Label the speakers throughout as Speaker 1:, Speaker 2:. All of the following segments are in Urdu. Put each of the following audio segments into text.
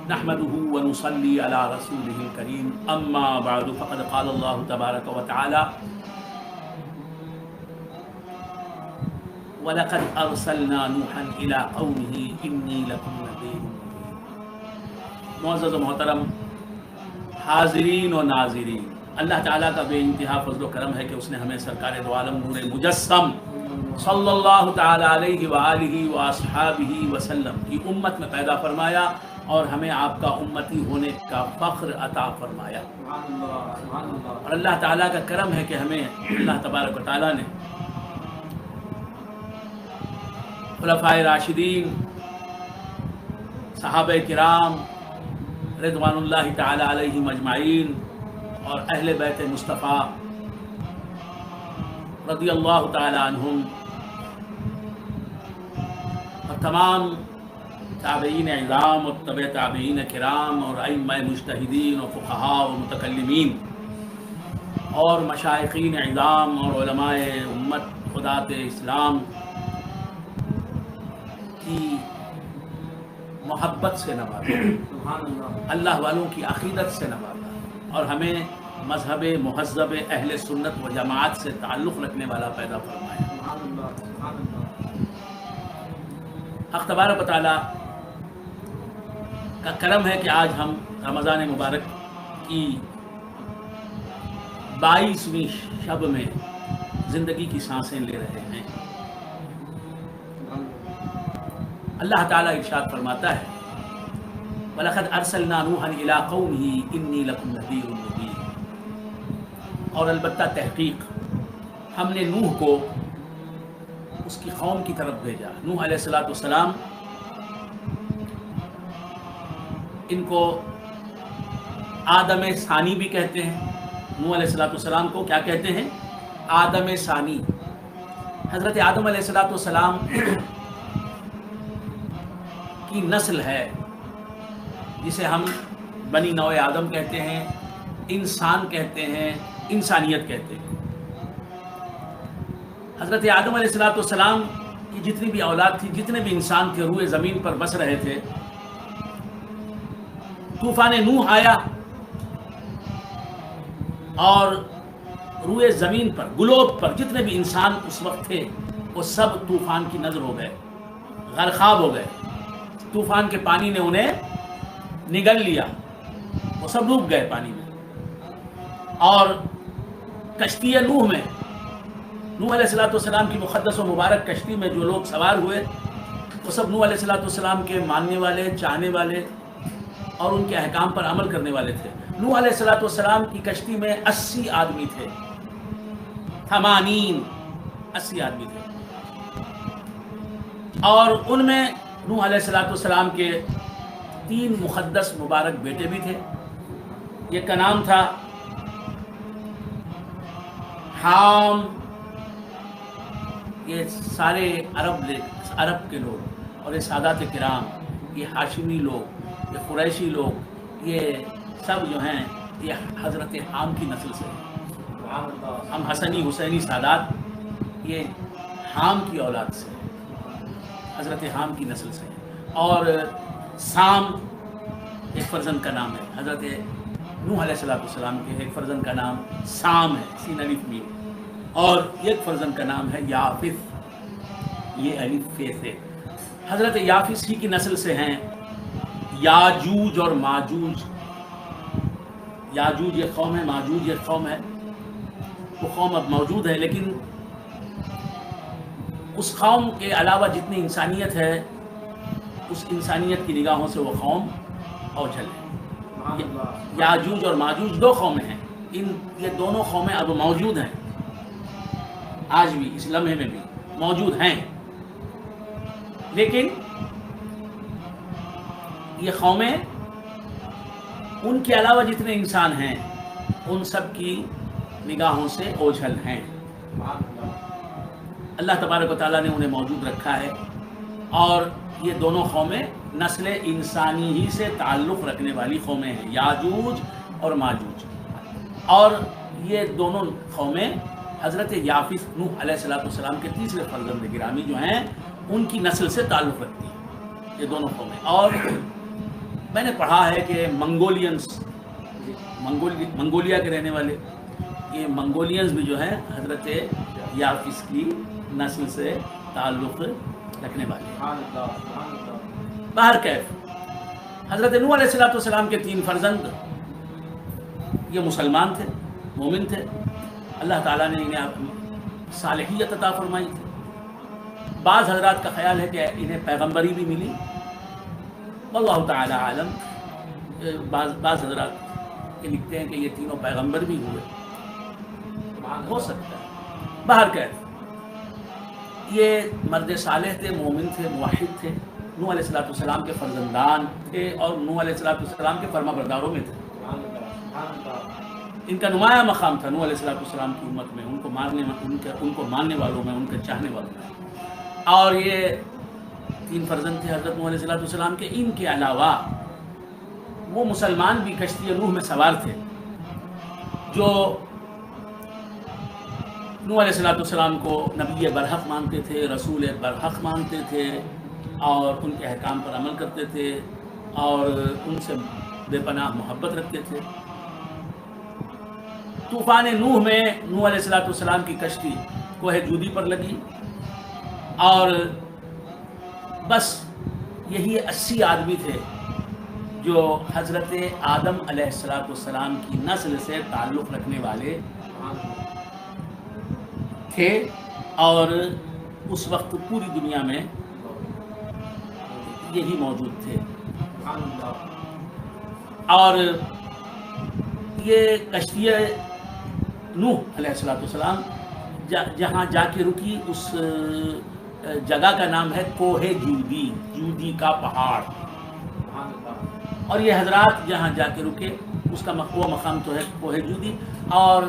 Speaker 1: نحمده ونصلي على رسوله الكريم اما بعد فقد قال الله تبارك وتعالى وَلَقَدْ أَرْسَلْنَا نُوحًا إِلَىٰ قَوْمِهِ إِنِّي لَكُمْ نَذِيرٌ مُبِينٌ۔ معزز و محترم حاضرین و ناظرین، اللہ تعالیٰ کا بے انتہا فضل و کرم ہے کہ اس نے ہمیں سرکار دو عالم نور مجسم صلی اللہ تعالیٰ علیہ وآلہ وآصحابہ وسلم کی امت میں پیدا فرمایا اور ہمیں آپ کا امتی ہونے کا فخر عطا فرمایا۔ اور اللہ تعالیٰ کا کرم ہے کہ ہمیں اللہ تبارک و تعالیٰ نے خلفائے راشدین، صحابہ کرام رضوان اللہ تعالی علیہم اجمعین اور اہل بیت مصطفیٰ رضی اللہ تعالی عنہم اور تمام تابعین اعظام اور تبع تابعین کرام اور ائمہ مجتہدین اور فقہاء اور متکلمین اور مشائخین اعظام اور علماء امت خدات اسلام کی محبت سے نوازا، اللہ والوں کی عقیدت سے نوازا اور ہمیں مذہب مہذب اہل سنت و جماعت سے تعلق رکھنے والا پیدا فرمایا۔ حق تبارک و تعالیٰ کا کرم ہے کہ آج ہم رمضان مبارک کی 22ویں شب میں زندگی کی سانسیں لے رہے ہیں۔ اللہ تعالیٰ ارشاد فرماتا ہے وَلَقَدْ أَرْسَلْنَا نُوحًا إِلَىٰ قَوْمِهِ إِنِّي لَكُمْ نَذِيرٌ مُبِينٌ، اور البتہ تحقیق ہم نے نوح کو اس کی قوم کی طرف بھیجا۔ نوح علیہ السلام ان کو آدم ثانی بھی کہتے ہیں۔ نوح علیہ السلام کو کیا کہتے ہیں؟ آدم ثانی۔ حضرت آدم علیہ السلام کی نسل ہے جسے ہم بنی نوع آدم کہتے ہیں، انسان کہتے ہیں، انسانیت کہتے ہیں۔ حضرت آدم علیہ السلام کی جتنی بھی اولاد تھی، جتنے بھی انسان تھے روئے زمین پر بس رہے تھے، طوفان نوح آیا اور روئے زمین پر گلوب پر جتنے بھی انسان اس وقت تھے وہ سب طوفان کی نظر ہو گئے، غرقاب ہو گئے۔ طوفان کے پانی نے انہیں نگل لیا، وہ سب ڈوب گئے پانی میں۔ اور کشتی نوح میں، نوح علیہ السلام کی مقدس و مبارک کشتی میں جو لوگ سوار ہوئے وہ سب نوح علیہ السلام کے ماننے والے، چاہنے والے اور ان کے احکام پر عمل کرنے والے تھے۔ نوح علیہ السلام کی کشتی میں 80 آدمی تھے، 80 آدمی تھے، اور ان میں نوح علیہ السلام کے 3 مقدس مبارک بیٹے بھی تھے۔ ایک کا نام تھا حام، یہ سارے عرب کے لوگ اور یہ سادات کرام، یہ ہاشمی لوگ، یہ قریشی لوگ، یہ سب جو ہیں یہ حضرت حام کی نسل سے ہیں۔ ہم حسنی حسینی سادات یہ حام کی اولاد سے، حضرت حام کی نسل سے۔ اور سام ایک فرزند کا نام ہے، حضرت نوح علیہ السلام کے ایک فرزند کا نام سام ہے، سین الف میم، اور ایک فرزند کا نام ہے یافث، یہ الف فے سے۔ حضرت یافث ہی کی نسل سے ہیں یاجوج اور ماجوج۔ یاجوج ایک قوم ہے، ماجوج ایک قوم ہے۔ وہ قوم اب موجود ہے، لیکن اس قوم کے علاوہ جتنی انسانیت ہے اس انسانیت کی نگاہوں سے وہ قوم اوجھل ہے۔ یاجوج اور ماجوج 2 قومیں ہیں، یہ دونوں قومیں اب موجود ہیں، آج بھی اس لمحے میں بھی موجود ہیں، لیکن یہ قومیں ان کے علاوہ جتنے انسان ہیں ان سب کی نگاہوں سے اوجھل ہیں۔ اللہ تبارک و تعالیٰ نے انہیں موجود رکھا ہے، اور یہ دونوں قومیں نسل انسانی ہی سے تعلق رکھنے والی قومیں ہیں، یاجوج اور ماجوج۔ اور یہ دونوں قومیں حضرت یافث نوح علیہ السلام کے تیسرے فرزند گرامی جو ہیں ان کی نسل سے تعلق رکھتی ہیں، یہ دونوں قومیں۔ اور میں نے پڑھا ہے کہ منگولیا کے رہنے والے یہ منگولینز بھی جو ہیں حضرت یافس کی نسل سے تعلق رکھنے والے ہیں. باہر کیف حضرت نوح علیہ السلام کے 3 فرزند یہ مسلمان تھے، مومن تھے. اللہ تعالیٰ نے انہیں صالحیت عطا فرمائی تھی. بعض حضرات کا خیال ہے کہ انہیں پیغمبری بھی ملی، واللہ تعالی عالم. بعض حضرات یہ لکھتے ہیں کہ یہ تینوں پیغمبر بھی ہوئے، ہو سکتا ہے. باہر کیف یہ مرد صالح تھے، مومن تھے، موحد تھے. نوح علیہ السلام کے فرزندان تھے اور نوح علیہ السلام کے فرما برداروں میں تھے. ان کا نمایاں مقام تھا نوح علیہ السلام کی امت میں، ان کو ماننے والوں میں، ان کے چاہنے والوں میں. اور یہ 3 فرزند تھے حضرت نوح علیہ السلام کے. ان کے علاوہ وہ مسلمان بھی کشتی نوح میں سوار تھے جو نوح علیہ السلام کو نبی برحق مانتے تھے، رسول برحق مانتے تھے اور ان کے احکام پر عمل کرتے تھے اور ان سے بے پناہ محبت رکھتے تھے. طوفان نوح میں نوح علیہ السلام کی کشتی کوہ جودی پر لگی اور بس یہی 80 آدمی تھے جو حضرت آدم علیہ السلام کی نسل سے تعلق رکھنے والے تھے اور اس وقت پوری دنیا میں یہی موجود تھے. اور یہ کشتی نوح علیہ السلام جہاں جا کے رکی اس جگہ کا نام ہے کوہ جودی، جودی کا پہاڑ. اور یہ حضرات جہاں جا کے رکے اس کا وہ مقام تو ہے کوہ جودی. اور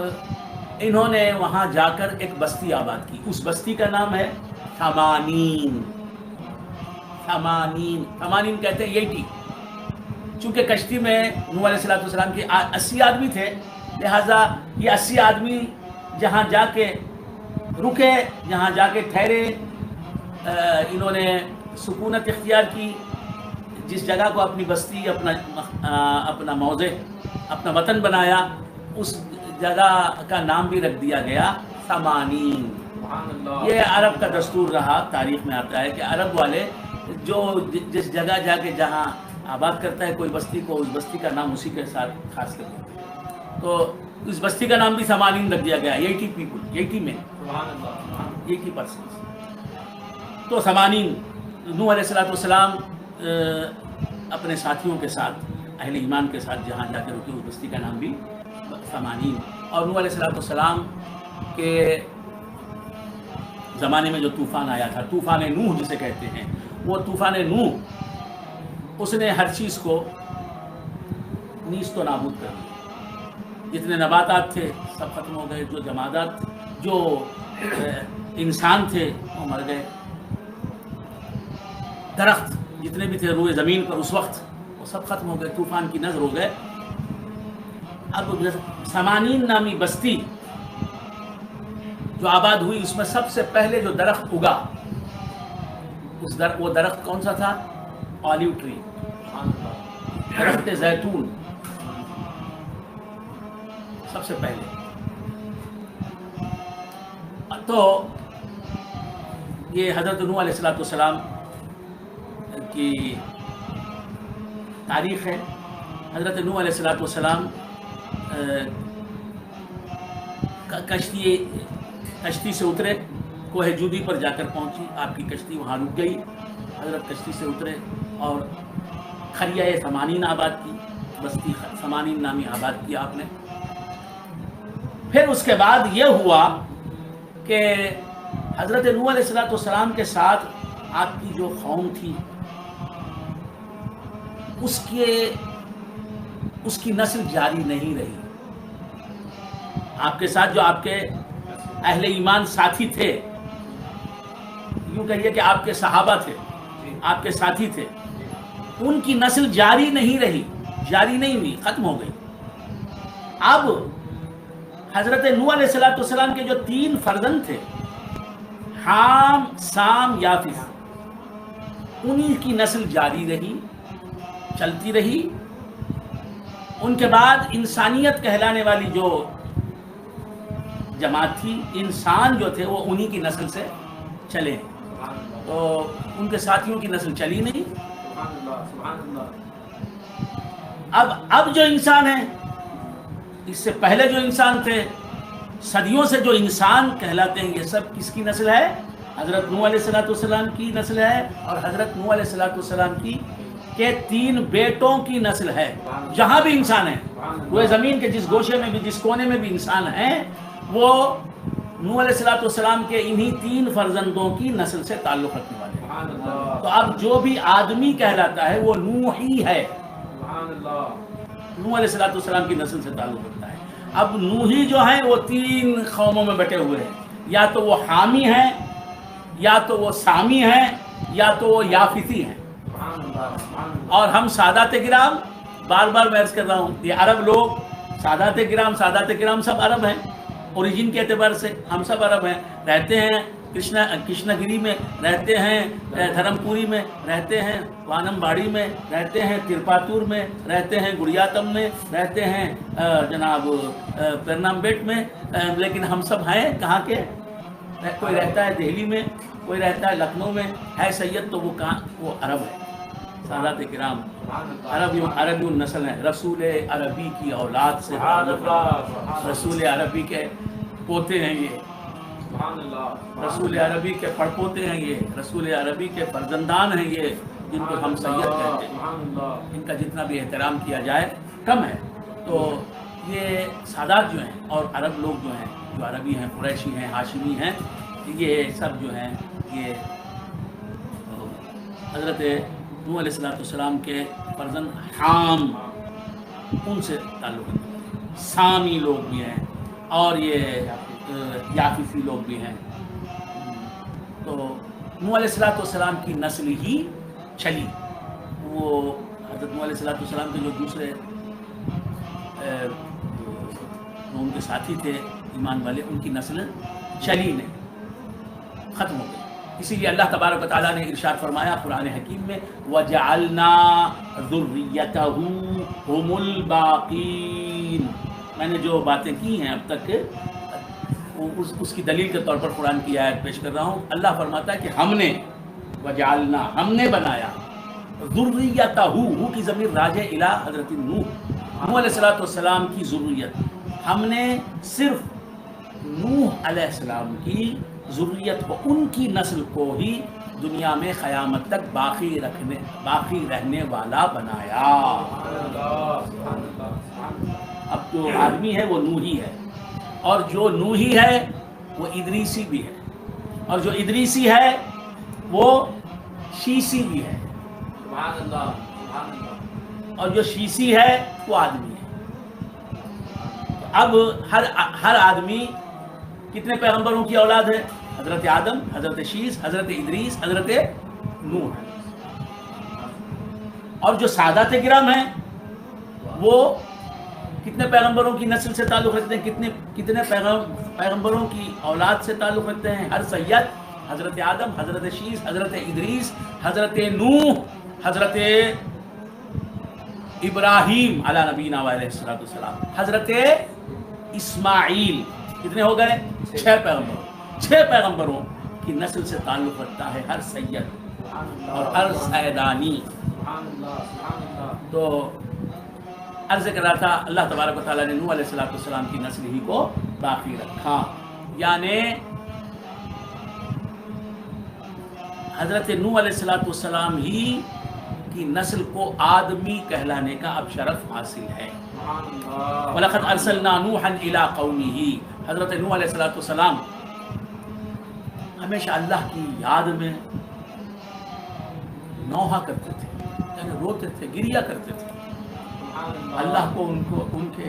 Speaker 1: انہوں نے وہاں جا کر ایک بستی آباد کی. اس بستی کا نام ہے ثمانین. ثمانین کہتے ہیں 80. چونکہ کشتی میں نوح علیہ السلام کے 80 آدمی تھے، لہٰذا یہ 80 آدمی جہاں جا کے رکے، جہاں جا کے ٹھہرے، انہوں نے سکونت اختیار کی. جس جگہ کو اپنی بستی، اپنا موضع، اپنا وطن بنایا، اس جگہ کا نام بھی رکھ دیا گیا ثمانین. یہ عرب کا دستور رہا. تاریخ میں آتا ہے کہ عرب والے جو جس جگہ جا کے جہاں آباد کرتا ہے کوئی بستی کو، اس بستی کا نام اسی کے ساتھ خاص کر دیتے ہیں. تو اس بستی کا نام بھی ثمانین رکھ دیا گیا. 80 پیپل، 80 میں 80 پرسنس. تو ثمانین نوح علیہ السلام اپنے ساتھیوں کے ساتھ، اہل ایمان کے ساتھ جہاں جا کے رکی اس بستی کا نام بھی ثمانین. اور نوح علیہ السلام کے زمانے میں جو طوفان آیا تھا، طوفان نوح جسے کہتے ہیں، وہ طوفان نوح اس نے ہر چیز کو نیست و نابود کر دیا. جتنے نباتات تھے سب ختم ہو گئے، جو جمادات، جو انسان تھے وہ مر گئے، درخت جتنے بھی تھے روئے زمین پر اس وقت وہ سب ختم ہو گئے، طوفان کی نظر ہو گئے. اب ثمانین نامی بستی جو آباد ہوئی، اس میں سب سے پہلے جو درخت اگا وہ درخت کون سا تھا؟ آلیو ٹری، درخت زیتون. سب سے پہلے تو یہ حضرت نوح علیہ السلام کی تاریخ ہے. حضرت نوح علیہ السلام کشتی سے اترے، کوہ جودی پر جا کر پہنچی. آپ کی کشتی وہاں رک گئی. حضرت کشتی سے اترے اور خریہ ثمانین آباد کی، بستی ثمانین نامی آباد کی آپ نے. پھر اس کے بعد یہ ہوا کہ حضرت نوح علیہ السلام کے ساتھ آپ کی جو قوم تھی اس کی نسل جاری نہیں رہی. آپ کے ساتھ جو آپ کے اہل ایمان ساتھی تھے، یوں کہیے کہ آپ کے صحابہ تھے، آپ کے ساتھی تھے، ان کی نسل جاری نہیں رہی، جاری نہیں ہوئی، ختم ہو گئی. اب حضرت نوح علیہ السلام کے جو 3 فرزند تھے، حام، سام، یافس، انہی کی نسل جاری رہی چلتی رہی. ان کے بعد انسانیت کہلانے والی جو جماعت تھی، انسان جو تھے وہ انہی کی نسل سے چلے، تو ان کے ساتھیوں کی نسل چلی نہیں. اب جو انسان ہیں، اس سے پہلے جو انسان تھے، صدیوں سے جو انسان کہلاتے ہیں، یہ سب کس کی نسل ہے؟ حضرت نوح علیہ السلام کی نسل ہے، اور حضرت نوح علیہ السلام کی کے 3 بیٹوں کی نسل ہے. جہاں بھی انسان ہے، وہ زمین کے جس گوشے میں بھی، جس کونے میں بھی انسان ہیں، وہ نوح علیہ السلام کے انہی 3 فرزندوں کی نسل سے تعلق رکھنے والے ہیں. تو اب جو بھی آدمی کہلاتا ہے وہ نوحی ہے، نوح علیہ السلام کی نسل سے تعلق رکھتا ہے. اب نوحی جو ہیں وہ 3 قوموں میں بٹے ہوئے ہیں، یا تو وہ حامی ہیں، یا تو وہ سامی ہیں، یا تو وہ یافتی ہیں. اور ہم سادات کرام، بار بار میں عرض کر رہا ہوں، یہ عرب لوگ، سادات کرام سب عرب ہیں. اوریجن کے اعتبار سے ہم سب عرب ہیں. رہتے ہیں کرشنا گری میں، رہتے ہیں دھرم پوری میں، رہتے ہیں وانم باڑی میں، رہتے ہیں ترپاتور میں، رہتے ہیں گڑیاتم میں، رہتے ہیں جناب پیرنام بیٹ میں. لیکن ہم سب ہیں کہاں کے؟ کوئی رہتا ہے دہلی میں، کوئی رہتا ہے لکھنؤ میں، ہے سید تو وہ کہاں؟ وہ عرب ہے. سادات کرام عربی النسل ہیں، رسول عربی کی اولاد سے، رسول عربی کے پوتے ہیں یہ، رسول عربی کے پڑپوتے ہیں یہ، رسول عربی کے فرزندان ہیں یہ، جن کو ہم سید کہتے ہیں. ان کا جتنا بھی احترام کیا جائے کم ہے. تو یہ سادات جو ہیں، اور عرب لوگ جو ہیں، جو عربی ہیں، قریشی ہیں، ہاشمی ہیں، یہ سب جو ہیں یہ حضرت نوح علیہ السلام کے فرزند حام، ان سے تعلق ہے. سامی لوگ بھی ہیں، اور یہ یافیفی لوگ بھی ہیں. تو نوح علیہ السلام کی نسل ہی چلی. وہ حضرت نوح علیہ السلام کے جو دوسرے ان کے ساتھی تھے ایمان والے، ان کی نسل چلی نہیں، ختم ہو گئی. اسی لیے اللہ تبارک و تعالیٰ نے ارشاد فرمایا قرآن حکیم میں، وَجَعَلْنَا ذُرِّيَّتَهُ هُمُ الْبَاقِينَ. میں نے جو باتیں کی ہیں اب تک، اس کی دلیل کے طور پر قرآن کی آیت پیش کر رہا ہوں. اللہ فرماتا ہے کہ ہم نے، وَجَعَلْنَا، ہم نے بنایا، ذُرِّيَّتَهُ کی ضمیر راجع الی حضرت نوح علیہ السلام کی ذریت. ہم نے صرف نوح علیہ السلام کی ذریت کو، ان کی نسل کو ہی دنیا میں قیامت تک باقی رہنے والا بنایا. اب جو آدمی ہے وہ نوحی ہے، اور جو نوحی ہے وہ ادریسی بھی ہے، اور جو ادریسی ہے وہ شیسی بھی ہے، اور جو شیسی ہے وہ آدمی ہے. اب ہر آدمی کتنے پیغمبروں کی اولاد ہے؟ حضرت آدم، حضرت شیس، حضرت ادریس، حضرت نوح. اور جو سادات کرام ہیں وہ کتنے پیغمبروں کی نسل سے تعلق رکھتے ہیں؟ کتنے پیغمبروں کی اولاد سے تعلق رکھتے ہیں؟ ہر سید حضرت آدم، حضرت شیس، حضرت ادریس، حضرت نوح، حضرت ابراہیم علی نبینا علیہ السلام، حضرت اسماعیل. کتنے ہو گئے؟ 6 پیغمبروں کی نسل سے تعلق رکھتا ہے ہر سید اور ہر سیدانی. تو عرض کر رہا تھا اللہ تبارک و تعالیٰ نے نوح علیہ السلام کی نسل ہی کو باقی رکھا، یعنی حضرت نوح علیہ السلام ہی کی نسل کو آدمی کہلانے کا اب شرف حاصل ہے. وَلَقَدْ أَرْسَلْنَا نُوحًا إِلَىٰ قَوْمِهِ. حضرت نوح علیہ السلام ہمیشہ اللہ کی یاد میں نوحہ کرتے تھے، یعنی روتے تھے، گریہ کرتے تھے. اللہ کو ان کے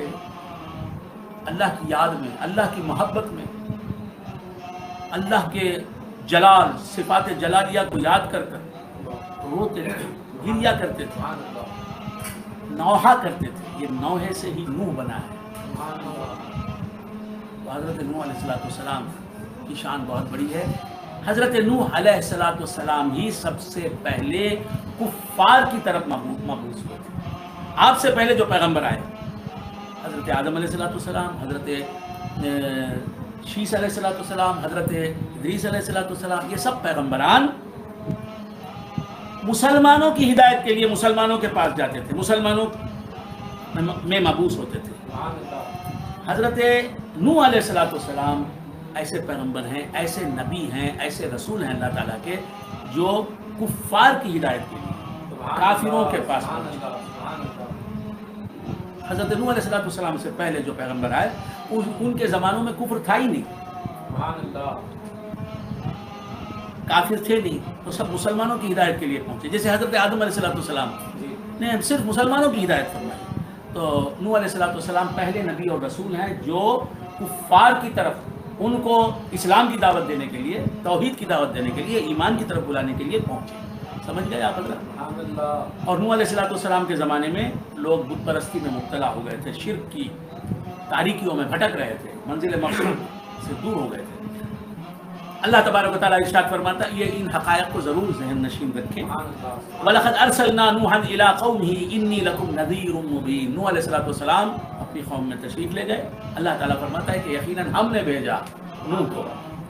Speaker 1: اللہ کی یاد میں، اللہ کی محبت میں، اللہ کے جلال، صفات جلالیہ کو یاد کر روتے تھے، گریہ کرتے تھے، نوحہ کرتے تھے. یہ نوحے سے ہی نوح بنا ہے. تو حضرت نوح علیہ السلام کی شان بہت بڑی ہے. حضرت نوح علیہ السلام ہی سب سے پہلے کفار کی طرف مبعوث ہوئے تھے. آپ سے پہلے جو پیغمبر آئے حضرت آدم علیہ السلام، حضرت شیس علیہ السلام، حضرت ادریس علیہ السلام، یہ سب پیغمبران مسلمانوں کی ہدایت کے لیے مسلمانوں کے پاس جاتے تھے، مسلمانوں میں مبعوث ہوتے تھے. حضرت نوح علیہ السلام ایسے پیغمبر ہیں، ایسے نبی ہیں، ایسے رسول ہیں اللہ تعالیٰ کے، جو کفار کی ہدایت کے لیے کافروں کے پاس پہنچے. حضرت نوح علیہ السلام سے پہلے جو پیغمبر آئے ان کے زمانوں میں کفر تھا ہی نہیں، کافر تھے نہیں، تو سب مسلمانوں کی ہدایت کے لیے پہنچے. جیسے حضرت آدم علیہ السلام نے صرف مسلمانوں کی ہدایت فرمائی، تو نوح علیہ السلام پہلے نبی اور رسول ہیں جو کفار کی طرف ان کو اسلام کی دعوت دینے کے لیے، توحید کی دعوت دینے کے لیے، ایمان کی طرف بلانے کے لیے پہنچے. سمجھ گئے آپ حضرت؟ اور نوح علیہ السلام کے زمانے میں لوگ بت پرستی میں مبتلا ہو گئے تھے، شرک کی تاریکیوں میں بھٹک رہے تھے، منزل مقصود سے دور ہو گئے تھے. اللہ تبارک و تعالیٰ ارشاد فرماتا ہے، یہ ان حقائق کو ضرور ذہن نشین رکھیں. وَلَقَدْ أَرْسَلْنَا نُوحًا إِلَىٰ قَوْمِهِ إِنِّي لَكُمْ نَذِيرٌ مُّبِينٌ. نوح علیہ السلام اپنی قوم میں تشریف لے گئے. اللہ تعالیٰ فرماتا ہے کہ یقیناً ہم نے بھیجا نوح کو.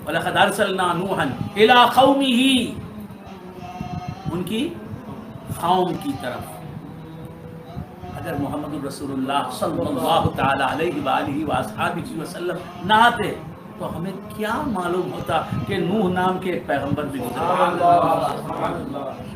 Speaker 1: وَلَقَدْ أَرْسَلْنَا نُوحًا إِلَىٰ قَوْمِهِ، ان کی قوم کی طرف. اگر محمد رسول اللہ صلی اللہ تعالیٰ علیہ وآلہ وآصحابہ وسلم نہ آتے تو ہمیں کیا معلوم ہوتا کہ نوح نام کے ایک پیغمبر بھی گزرے؟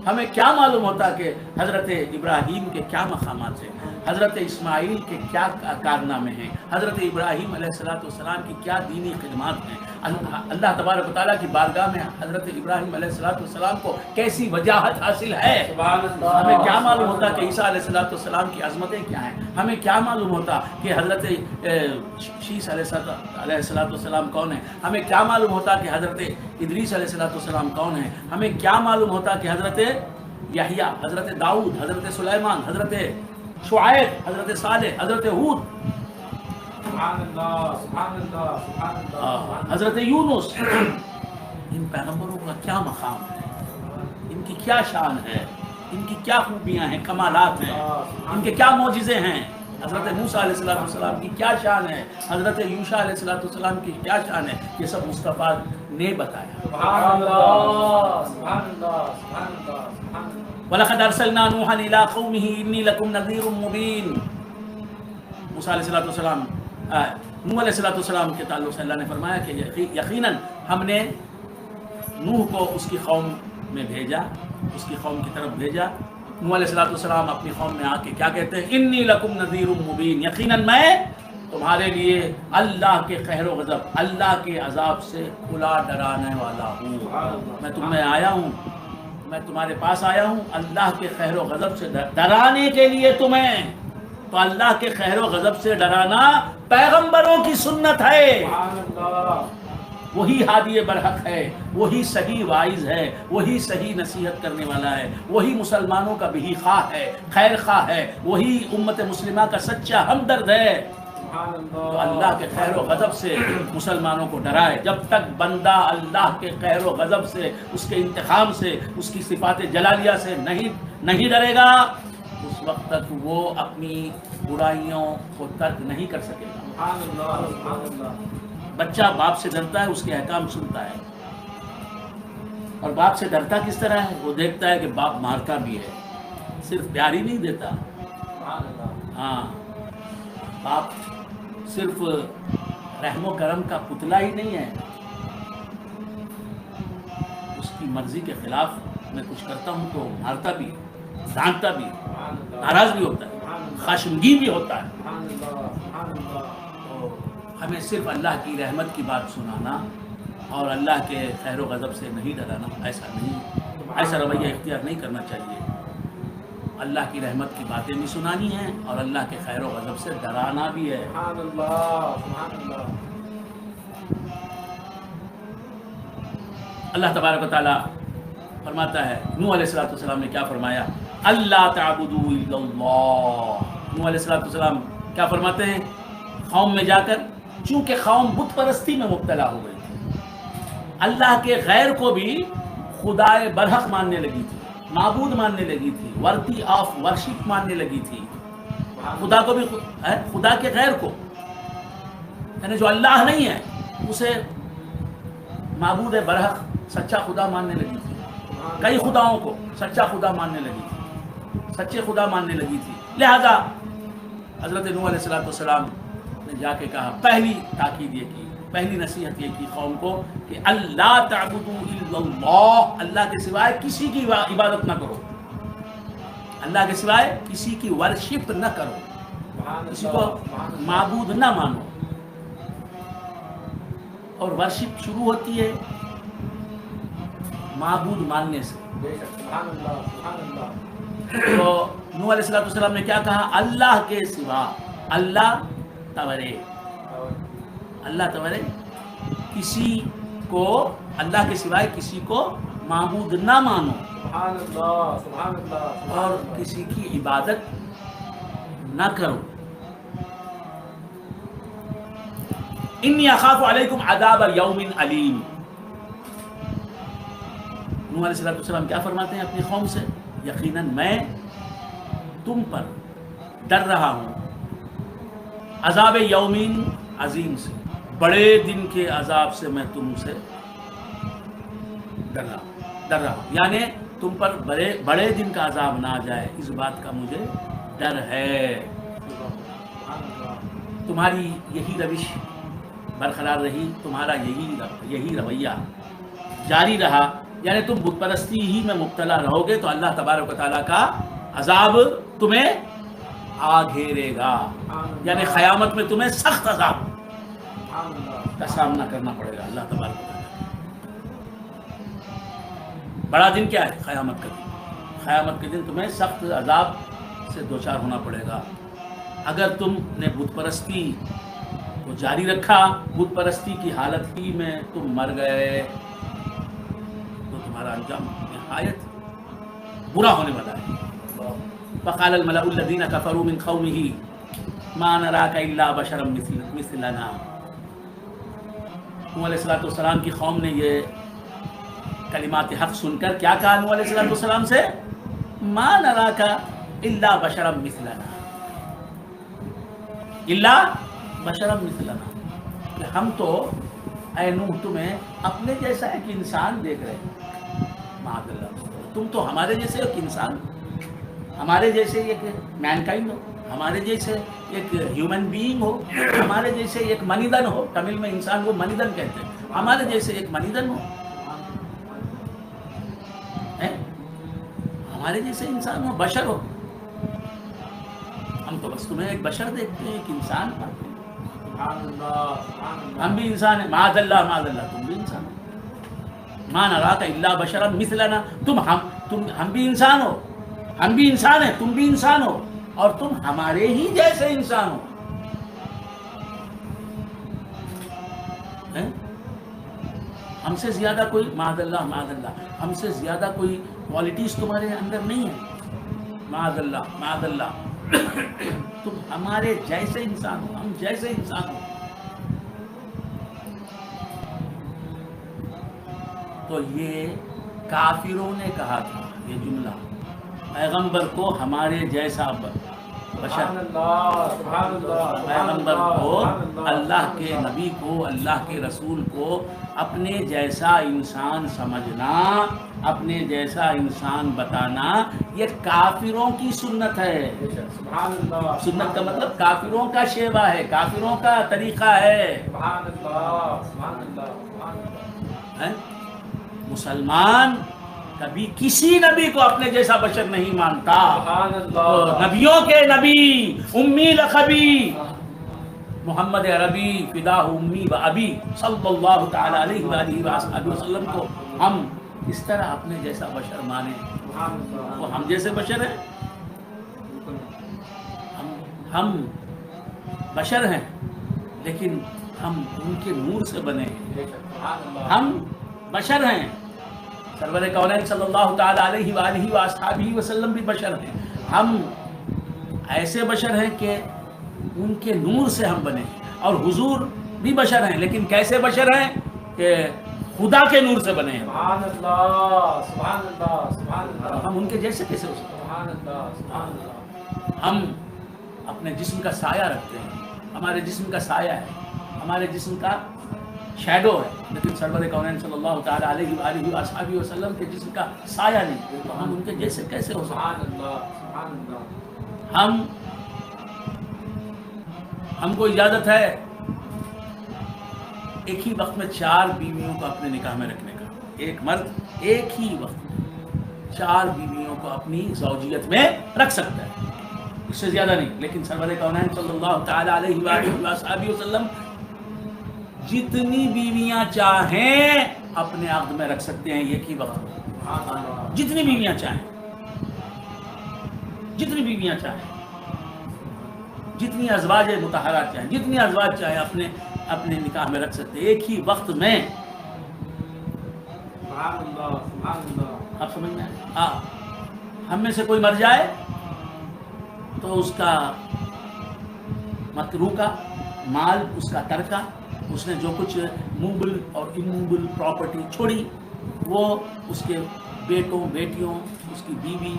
Speaker 1: ہمیں کیا معلوم ہوتا کہ حضرت ابراہیم کے کیا مقامات ہیں، حضرت اسماعیل کے کیا کارنامے ہیں، حضرت ابراہیم علیہ السلام کی کیا دینی خدمات ہیں. اللہ تبارک و تعالیٰ کی بارگاہ میں حضرت ابراہیم علیہ السلام کو کیسی وجاہت حاصل ہے. ہمیں کیا معلوم ہوتا کہ عیسیٰ علیہ السلام کی عظمتیں کیا ہیں. ہمیں کیا معلوم ہوتا کہ حضرت شیس علیہ السلام کون ہے. ہمیں کیا معلوم ہوتا کہ حضرت ادریس علیہ السلام کون ہے. ہمیں کیا معلوم ہوتا کہ حضرت یحییٰ، حضرت داؤد، حضرت سلیمان، حضرت شعیب، حضرت صالح، حضرت ہود، حضرت یونس، ان پیغمبروں کا کیا مقام ہے، ان کی کیا شان ہے، ان کی کیا خوبیاں ہیں، کمالات ہیں، ان کے کیا معجزے ہیں. حضرت موسیٰ علیہ السلام کی کیا شان ہے، حضرت یوشع علیہ السلام کی کیا شان ہے. یہ سب مصطفیٰ نے بتایا. وَلَقَدْ أَرْسَلْنَا نُوحًا إِلَىٰ قَوْمِهِ إِنِّي لَكُمْ نَذِيرٌ مُّبِينٌ. موسیٰ علیہ السلام، نوح علیہ السلام کے تعلق سے اللہ نے فرمایا کہ یقیناً ہم نے نوح کو اس کی قوم میں بھیجا، اس کی قوم کی طرف بھیجا. نوح علیہ السلام اپنی قوم میں آ کے کیا کہتے ہیں؟ انی لکم نذیر مبین، یقیناً میں تمہارے لیے اللہ کے قہر و غضب، اللہ کے عذاب سے کھلا ڈرانے والا ہوں. میں تم میں آیا ہوں، میں تمہارے پاس آیا ہوں اللہ کے قہر و غضب سے ڈرانے کے لیے تمہیں. تو اللہ کے قہر و غضب سے ڈرانا پیغمبروں کی سنت ہے. وہی ہادی برحق ہے، وہی صحیح واعظ ہے، وہی صحیح نصیحت کرنے والا ہے، وہی مسلمانوں کا بھی خواہ ہے، خیر خواہ ہے، وہی امت مسلمہ کا سچا ہمدرد ہے. تو اللہ کے قہر و غضب سے مسلمانوں کو ڈرائے. جب تک بندہ اللہ کے قہر و غضب سے، اس کے انتقام سے، اس کی صفات جلالیہ سے نہیں ڈرے گا، اس وقت تک وہ اپنی برائیوں کو ترک نہیں کر سکے گا. بچہ باپ سے ڈرتا ہے، اس کے احکام سنتا ہے. اور باپ سے ڈرتا کس طرح ہے؟ وہ دیکھتا ہے کہ باپ مارتا بھی ہے، صرف پیار ہی نہیں دیتا. ہاں، باپ صرف رحم و کرم کا پتلا ہی نہیں ہے، اس کی مرضی کے خلاف میں کچھ کرتا ہوں تو مارتا بھی، ڈانٹتا بھی، ناراض بھی ہوتا ہے، خشمگین بھی ہوتا ہے. ہمیں صرف اللہ کی رحمت کی بات سنانا اور اللہ کے خیر و غضب سے نہیں ڈرانا، ایسا رویہ اختیار نہیں کرنا چاہیے. اللہ کی رحمت کی باتیں بھی سنانی ہیں اور اللہ کے خیر و غضب سے ڈرانا بھی ہے. اللہ تبارک و تعالیٰ فرماتا ہے، نوح علیہ السلام نے کیا فرمایا؟ اللہ تعبدوا الا اللہ. نوح علیہ السلام کیا فرماتے ہیں قوم میں جا کر؟ چونکہ قوم بت پرستی میں مبتلا ہو گئی تھی، اللہ کے غیر کو بھی خدائے برحق ماننے لگی تھی، معبود ماننے لگی تھی، ورتھی آف ورشپ ماننے لگی تھی. خدا کو بھی خدا کے غیر کو، یعنی جو اللہ نہیں ہے اسے معبود برحق سچا خدا ماننے لگی تھی. کئی خداؤں کو سچا خدا ماننے لگی تھی، سچے خدا ماننے لگی تھی. لہذا حضرت نوح علیہ السلام نے جا کے کہا، پہلی تاکید یہ کی، پہلی نصیحت یہ کی قوم کو کہ اللہ تعبدوا الا اللہ، اللہ کے سوائے کسی کی عبادت نہ کرو، اللہ کے سوائے کسی کی ورشپ نہ کرو، کسی کو معبود نہ مانو. اور ورشپ شروع ہوتی ہے معبود ماننے سے. تو نوح علیہ السلام نے کیا کہا؟ اللہ کے سوا، اللہ تورے، اللہ تورے، کسی کو اللہ کے سوائے کسی کو معبود نہ مانو اور کسی کی عبادت نہ کرو. انی اخاف علیکم عذاب یوم علیم. نوح علیہ السلام کیا فرماتے ہیں اپنی قوم سے؟ یقیناً میں تم پر ڈر رہا ہوں عذاب یومین عظیم سے، بڑے دن کے عذاب سے میں تم سے ڈر رہا ہوں. یعنی تم پر بڑے دن کا عذاب نہ آ جائے، اس بات کا مجھے ڈر ہے. تمہاری یہی روش برقرار رہی، تمہارا یہی رویہ جاری رہا، یعنی تم بت پرستی ہی میں مبتلا رہو گے تو اللہ تبارک و تعالیٰ کا عذاب تمہیں آ گھیرے گا. یعنی قیامت میں تمہیں سخت عذاب کا سامنا کرنا پڑے گا اللہ تبارک و تعالیٰ. بڑا دن کیا ہے؟ قیامت کا دن. قیامت کے دن تمہیں سخت عذاب سے دوچار ہونا پڑے گا. اگر تم نے بت پرستی کو جاری رکھا، بت پرستی کی حالت ہی میں تم مر گئے تو تمہارا انجام نہایت برا ہونے والا ہے. فقال الملأ الذين كفروا من قومه ما نراك الا بشرا مثلنا. نوح علیہ السلام کی قوم نے یہ کلمات حق سن کر کیا کہا نوح علیہ السلام سے؟ ما نراك الا بشرا مثلنا، الا بشرا مثلنا، کہ ہم تو اے نوح تمہیں اپنے جیسا ایک انسان دیکھ رہے ہیں. معاذ اللہ، تم تو ہمارے جیسے ایک انسان، ہمارے جیسے ایک مین کائنڈ ہو، ہمارے جیسے ایک ہیومن بینگ ہو، ہمارے جیسے ایک منیدن ہو. تمل میں انسان کو منیدن کہتے ہیں. ہمارے جیسے ایک منیدن ہو، ہمارے جیسے انسان ہو، بشر ہو. ہم تو بس تمہیں ایک بشر دیکھتے ہیں، ایک انسان پاتے ہیں. ہم بھی انسان ہیں. معاذ اللہ، تم بھی انسان ہو. ما نراک الا بشرا مثلنا، ہم بھی انسان ہو، ہم بھی انسان ہیں، تم بھی انسان ہو، اور تم ہمارے ہی جیسے انسان ہو. ہم سے زیادہ کوئی معاذ اللہ، ہم سے زیادہ کوئی کوالٹیز تمہارے اندر نہیں ہے. معاذ اللہ، تم ہمارے جیسے انسان ہو، ہم جیسے انسان ہو. تو یہ کافروں نے کہا تھا یہ جملہ پیغمبر کو، ہمارے جیسا بشر، پیغمبر کو، اللہ کے نبی کو، اللہ کے رسول کو اپنے جیسا انسان سمجھنا، اپنے جیسا انسان بتانا، یہ کافروں کی سنت ہے. سنت کا مطلب کافروں کا شیوہ ہے، کافروں کا طریقہ ہے. مسلمان کبھی کسی نبی کو اپنے جیسا بشر نہیں مانتا. نبیوں کے نبی، امی لقبی محمد عربی فدا امی و ابی صلی اللہ تعالی علیہ وآلہ وآلہ وسلم کو ہم اس طرح اپنے جیسا بشر مانیں. وہ ہم جیسے بشر ہیں، ہم بشر ہیں لیکن ہم ان کے نور سے بنے ہیں. ہم بشر ہیں. سرور کونین صلی اللہ تعالی علیہ وآلہ وآلہ وسلم بھی بشر ہیں. ہم ایسے بشر ہیں کہ ان کے نور سے ہم بنے ہیں. اور حضور بھی بشر ہیں، لیکن کیسے بشر ہیں کہ خدا کے نور سے بنے ہیں،
Speaker 2: سبحان اللہ، سبحان اللہ، سبحان اللہ،
Speaker 1: ہم ان کے جیسے کیسے ہو سکتے
Speaker 2: سبحان اللہ، سبحان اللہ،
Speaker 1: ہیں؟ ہم اپنے جسم کا سایہ رکھتے ہیں، ہمارے جسم کا سایہ ہے، ہمارے جسم کا شیڈو ہے، لیکن سرور کونین صلی اللہ تعالی علیہ وآلہ وصحبہ وسلم کے جسم کا سایہ نہیں، تو ہم ان کے جیسے کیسے ہو سکتے
Speaker 2: سبحان اللہ، سبحان اللہ،
Speaker 1: ہیں؟ ہم کو اجازت ہے ایک ہی وقت میں 4 بیویوں کو اپنے نکاح میں رکھنے کا، ایک مرد ایک ہی وقت میں 4 بیویوں کو اپنی زوجیت میں رکھ سکتا ہے، اس سے زیادہ نہیں، لیکن سرور کونین صلی اللہ تعالی علیہ وآلہ وصحبہ وسلم جتنی بیویاں چاہیں اپنے عقد میں رکھ سکتے ہیں ایک ہی وقت میں،
Speaker 2: سبحان اللہ،
Speaker 1: جتنی بیویاں چاہیں، جتنی بیویاں چاہیں، جتنی ازواج مطہرات چاہیں، جتنی ازواج چاہیں اپنے نکاح میں رکھ سکتے ہیں ایک ہی وقت میں۔
Speaker 2: سبحان اللہ، سبحان اللہ،
Speaker 1: آپ سمجھ میں آئے؟ ہم میں سے کوئی مر جائے تو اس کا متروکہ مال، اس کا ترکہ، اس نے جو کچھ موبل اور اموبل پراپرٹی چھوڑی وہ اس کے بیٹوں بیٹیوں اس کی بیوی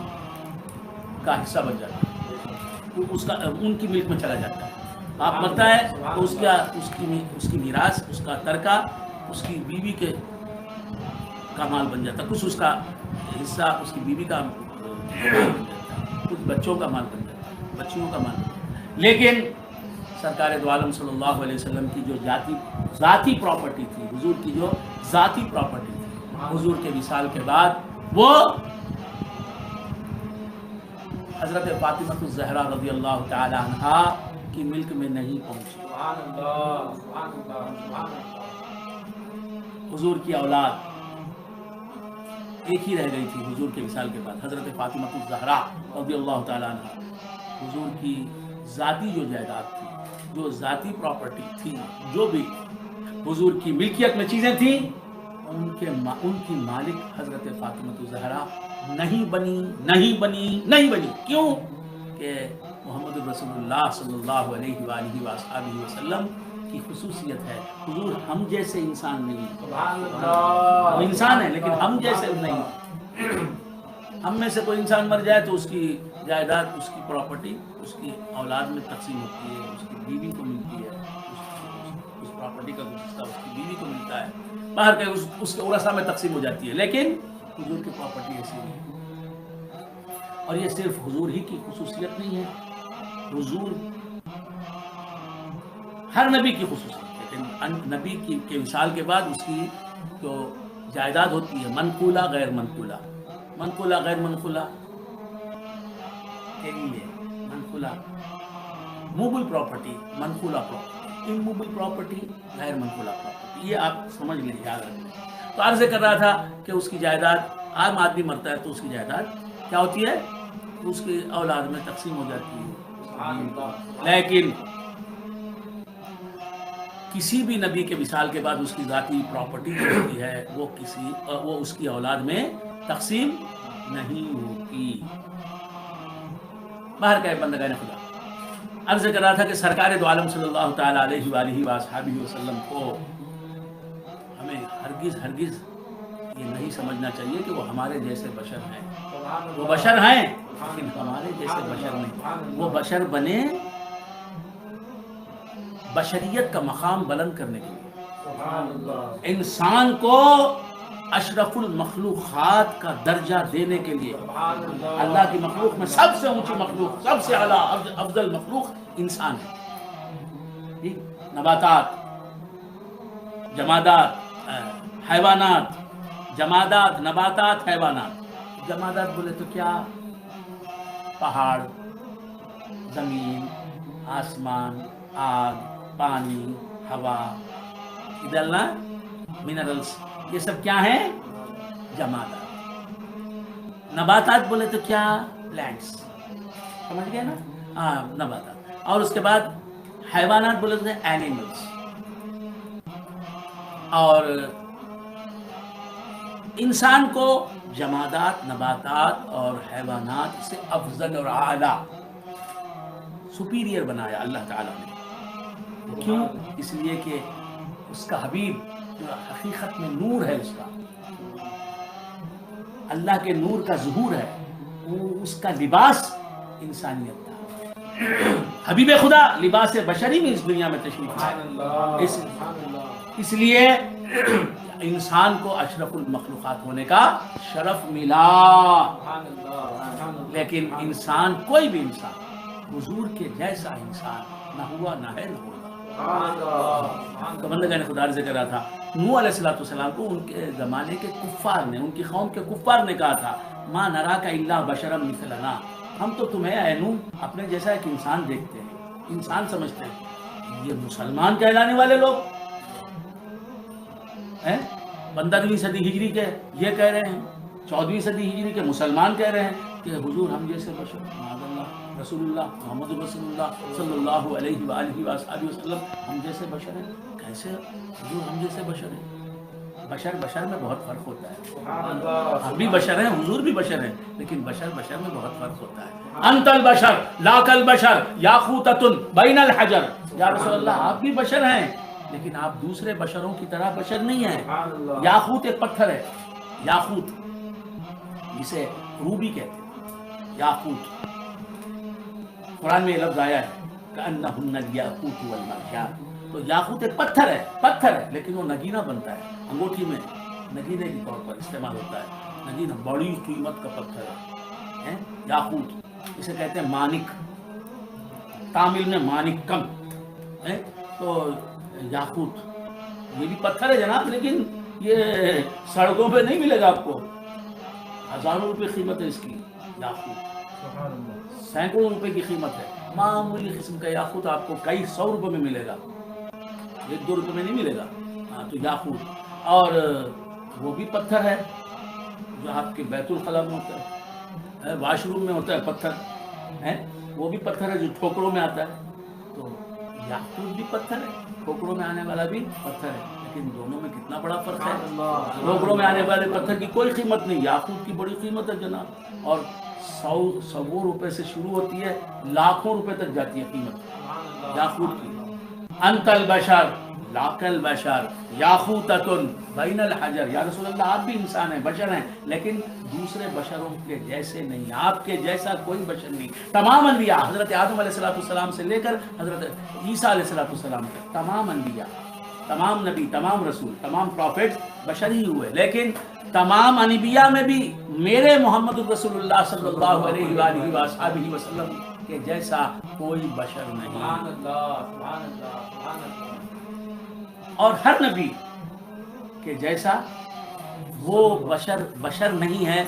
Speaker 1: کا حصہ بن جاتا ہے، اس کا ان کی ملک میں چلا جاتا ہے۔ آپ مرتا ہے تو اس کی میراث، اس کا ترکہ اس کی بیوی کے کا مال بن جاتا ہے، کچھ اس کا حصہ اس کی بیوی کا مال بن جاتا ہے، کچھ بچوں کا مال بن جاتا ہے، بچیوں کا مال بن جاتا ہے۔ لیکن سرکار دو عالم صلی اللہ علیہ وسلم کی جو ذاتی پراپرٹی تھی، حضور کی جو ذاتی پراپرٹی تھی، حضور کے وصال کے بعد وہ حضرت فاطمہ الزہرا رضی اللہ تعالی عنہا کی ملک میں نہیں پہنچی۔
Speaker 2: سبحان اللہ، سبحان اللہ، سبحان اللہ،
Speaker 1: حضور کی اولاد ایک ہی رہ گئی تھی حضور کے وصال کے بعد، حضرت فاطمہ الزہرا رضی اللہ تعالی عنہا۔ حضور کی ذاتی جو جائیداد تھی، جو ذاتی پراپرٹی تھی، جو بھی حضور کی ملکیت میں چیزیں تھیں، ان کی مالک حضرت فاطمہ الزہرا نہیں بنی۔ کیوں؟ کہ محمد رسول اللہ صلی اللہ علیہ وآلہ وآلہ وسلم کی خصوصیت ہے، حضور ہم جیسے انسان نہیں ہیں،
Speaker 2: سبحان اللہ،
Speaker 1: وہ انسان ہے لیکن ہم جیسے نہیں۔ ہم میں سے کوئی انسان مر جائے تو اس کی جائیداد، اس کی پراپرٹی اس کی اولاد میں تقسیم ہوتی ہے، اس کی بیوی کو ملتی ہے، اس پراپرٹی کا کچھ حصہ اس کی بیوی کو ملتا ہے، باہر کے اس کے ورثہ میں تقسیم ہو جاتی ہے، لیکن حضور کی پراپرٹی ایسی نہیں ہے۔ اور یہ صرف حضور ہی کی خصوصیت نہیں ہے، حضور ہر نبی کی خصوصیت ہے، لیکن نبی کے وصال کے بعد اس کی جو جائیداد ہوتی ہے منقولہ غیر منقولہ، منقولہ غیر منقولہ کے لیے، منقولہ موبل پراپرٹی، منقولہ پراپرٹی، اموبل پراپرٹی، غیر منقولہ پراپرٹی، یہ آپ سمجھ لیں، یاد رکھیں۔ تو عرض کر رہا تھا کہ اس کی جائیداد، عام آدمی مرتا ہے تو اس کی جائیداد کیا ہوتی ہے؟ اس کی اولاد میں تقسیم ہو جاتی ہے، لیکن کسی بھی نبی کے وصال کے بعد اس کی ذاتی پراپرٹی جو ہوتی ہے وہ اس کی اولاد میں تقسیم نہیں ہوتی۔ باہر کا بندگان خدا، عرض کر رہا تھا کہ سرکار دو عالم صلی اللہ تعالی علیہ وآلہ وصحبہ وسلم کو ہمیں ہرگز یہ نہیں سمجھنا چاہیے کہ وہ ہمارے جیسے بشر ہیں، وہ بشر ہیں لیکن ہمارے جیسے بشر نہیں، وہ بشر بنے بشریت کا مقام بلند کرنے کے لیے،
Speaker 2: سبحان اللہ،
Speaker 1: انسان کو اشرف المخلوقات کا درجہ دینے کے لیے۔
Speaker 2: سبحان اللہ،
Speaker 1: اللہ کی مخلوق میں سب سے اونچی مخلوق، سب سے اعلیٰ افضل مخلوق انسان ہے۔ نباتات، جمادات، حیوانات، جمادات، نباتات، حیوانات۔ جمادات بولے تو کیا؟ پہاڑ، زمین، آسمان، آگ، پانی، ہوا، ادھر نا منرلز، یہ سب کیا ہیں؟ جمادات۔ نباتات بولے تو کیا؟ پلانٹس، سمجھ گئے نا؟ ہاں، نباتات۔ اور اس کے بعد حیوانات بولے تو اینیملز۔ اور انسان کو جمادات، نباتات اور حیوانات سے افضل اور اعلیٰ، سپیریئر بنایا اللہ تعالیٰ نے۔ کیوں؟ اس لیے کہ اس کا حبیب جو حقیقت میں نور ہے اس کا، اللہ کے نور کا ظہور ہے، وہ اس کا لباس انسانیت تھا۔ حبیب خدا لباس بشری میں اس دنیا میں تشریف لائے، اس لیے انسان کو اشرف المخلوقات ہونے کا شرف ملا۔ لیکن انسان، کوئی بھی انسان حضور کے جیسا انسان نہ ہوا، نہ ہے، نہ ہوگا۔ تو بندگان خدا عرض کر رہا تھا، نوح علیہ السلام کو ان کے زمانے کے کفار نے، ان کی قوم کے کفار نے کہا تھا، ما نراک الا بشرا مثلنا، ہم تو تمہیں اے نوح اپنے جیسا ایک انسان دیکھتے ہیں، انسان سمجھتے ہیں۔ یہ مسلمان کہلانے والے لوگ 15ویں صدی ہجری کے یہ کہہ رہے ہیں، 14ویں صدی ہجری کے مسلمان کہہ رہے ہیں کہ حضور ہم جیسے بشر، معاذ اللہ، رسول اللہ محمد رسول اللہ صلی اللہ علیہ وآلہ وآلہ وسلم ہم جیسے بشر ہیں۔ کیسے حضور ہم جیسے بشر ہیں؟ بشر میں بہت فرق ہوتا ہے۔ ہم بھی بشر ہیں، حضور بھی بشر ہیں، لیکن بشر میں بہت فرق ہوتا ہے۔ انت البشر لا کالبشر یاقوتۃ بین الحجر، یا رسول اللہ آپ بھی بشر ہیں، لیکن آپ دوسرے بشروں کی طرح بشر نہیں ہیں۔ یاقوت ایک پتھر ہے، یاقوت جسے روبی کہتے ہیں، یاقوت، قرآن میں یہ لفظ آیا ہے کأنہن الیاقوت والمرجان۔ تو یاقوت ایک پتھر ہے، لیکن وہ نگینہ بنتا ہے، انگوٹھی میں نگینے کے طور پر استعمال ہوتا ہے۔ نگینہ بڑی قیمت کا پتھر ہے یاقوت، اسے کہتے ہیں مانک، تامل میں مانک کم ہے۔ تو یاقوت یہ بھی پتھر ہے جناب، لیکن یہ سڑکوں پہ نہیں ملے گا آپ کو، ہزاروں روپے قیمت ہے اس کی یاقوت، سینکڑوں روپے کی قیمت ہے۔ معمولی قسم کا یاقوت آپ کو کئی 100 روپے میں ملے گا، 1-2 روپے میں نہیں ملے گا۔ تو یاقوت، اور وہ بھی پتھر ہے جو آپ کے بیت الخلا میں ہوتا ہے، واش روم میں ہوتا ہے پتھر ہے، وہ بھی پتھر ہے جو ٹھوکروں میں آتا ہے۔ تو یاقوت بھی پتھر ہے، ٹھوکروں میں آنے والا بھی پتھر ہے، لیکن دونوں میں کتنا بڑا فرق ہے۔ ٹھوکروں میں آنے والے پتھر کی کوئی قیمت نہیں، یاقوت کی بڑی قیمت ہے جناب، اور 100 روپے سے شروع ہوتی ہے، لاکھوں روپے تک جاتی ہے قیمت یاقوت کی۔ انت البشر لا کالبشر یاقوتۃ بین الحجر، یا رسول اللہ آپ بھی انسان ہیں، بشر ہیں، لیکن دوسرے بشروں کے جیسے نہیں، آپ کے جیسا کوئی بشر نہیں۔ تمام انبیاء، حضرت آدم علیہ السلام سے لے کر حضرت عیسیٰ علیہ السلام تک، تمام انبیاء، تمام نبی، تمام رسول، تمام پروفیٹس بشر ہی ہوئے، لیکن تمام انبیاء میں بھی میرے محمد الرسول اللہ صلی اللہ علیہ وآلہ وآلہ وسلم کے جیسا کوئی بشر نہیں۔ اور ہر نبی کے جیسا وہ بشر نہیں ہے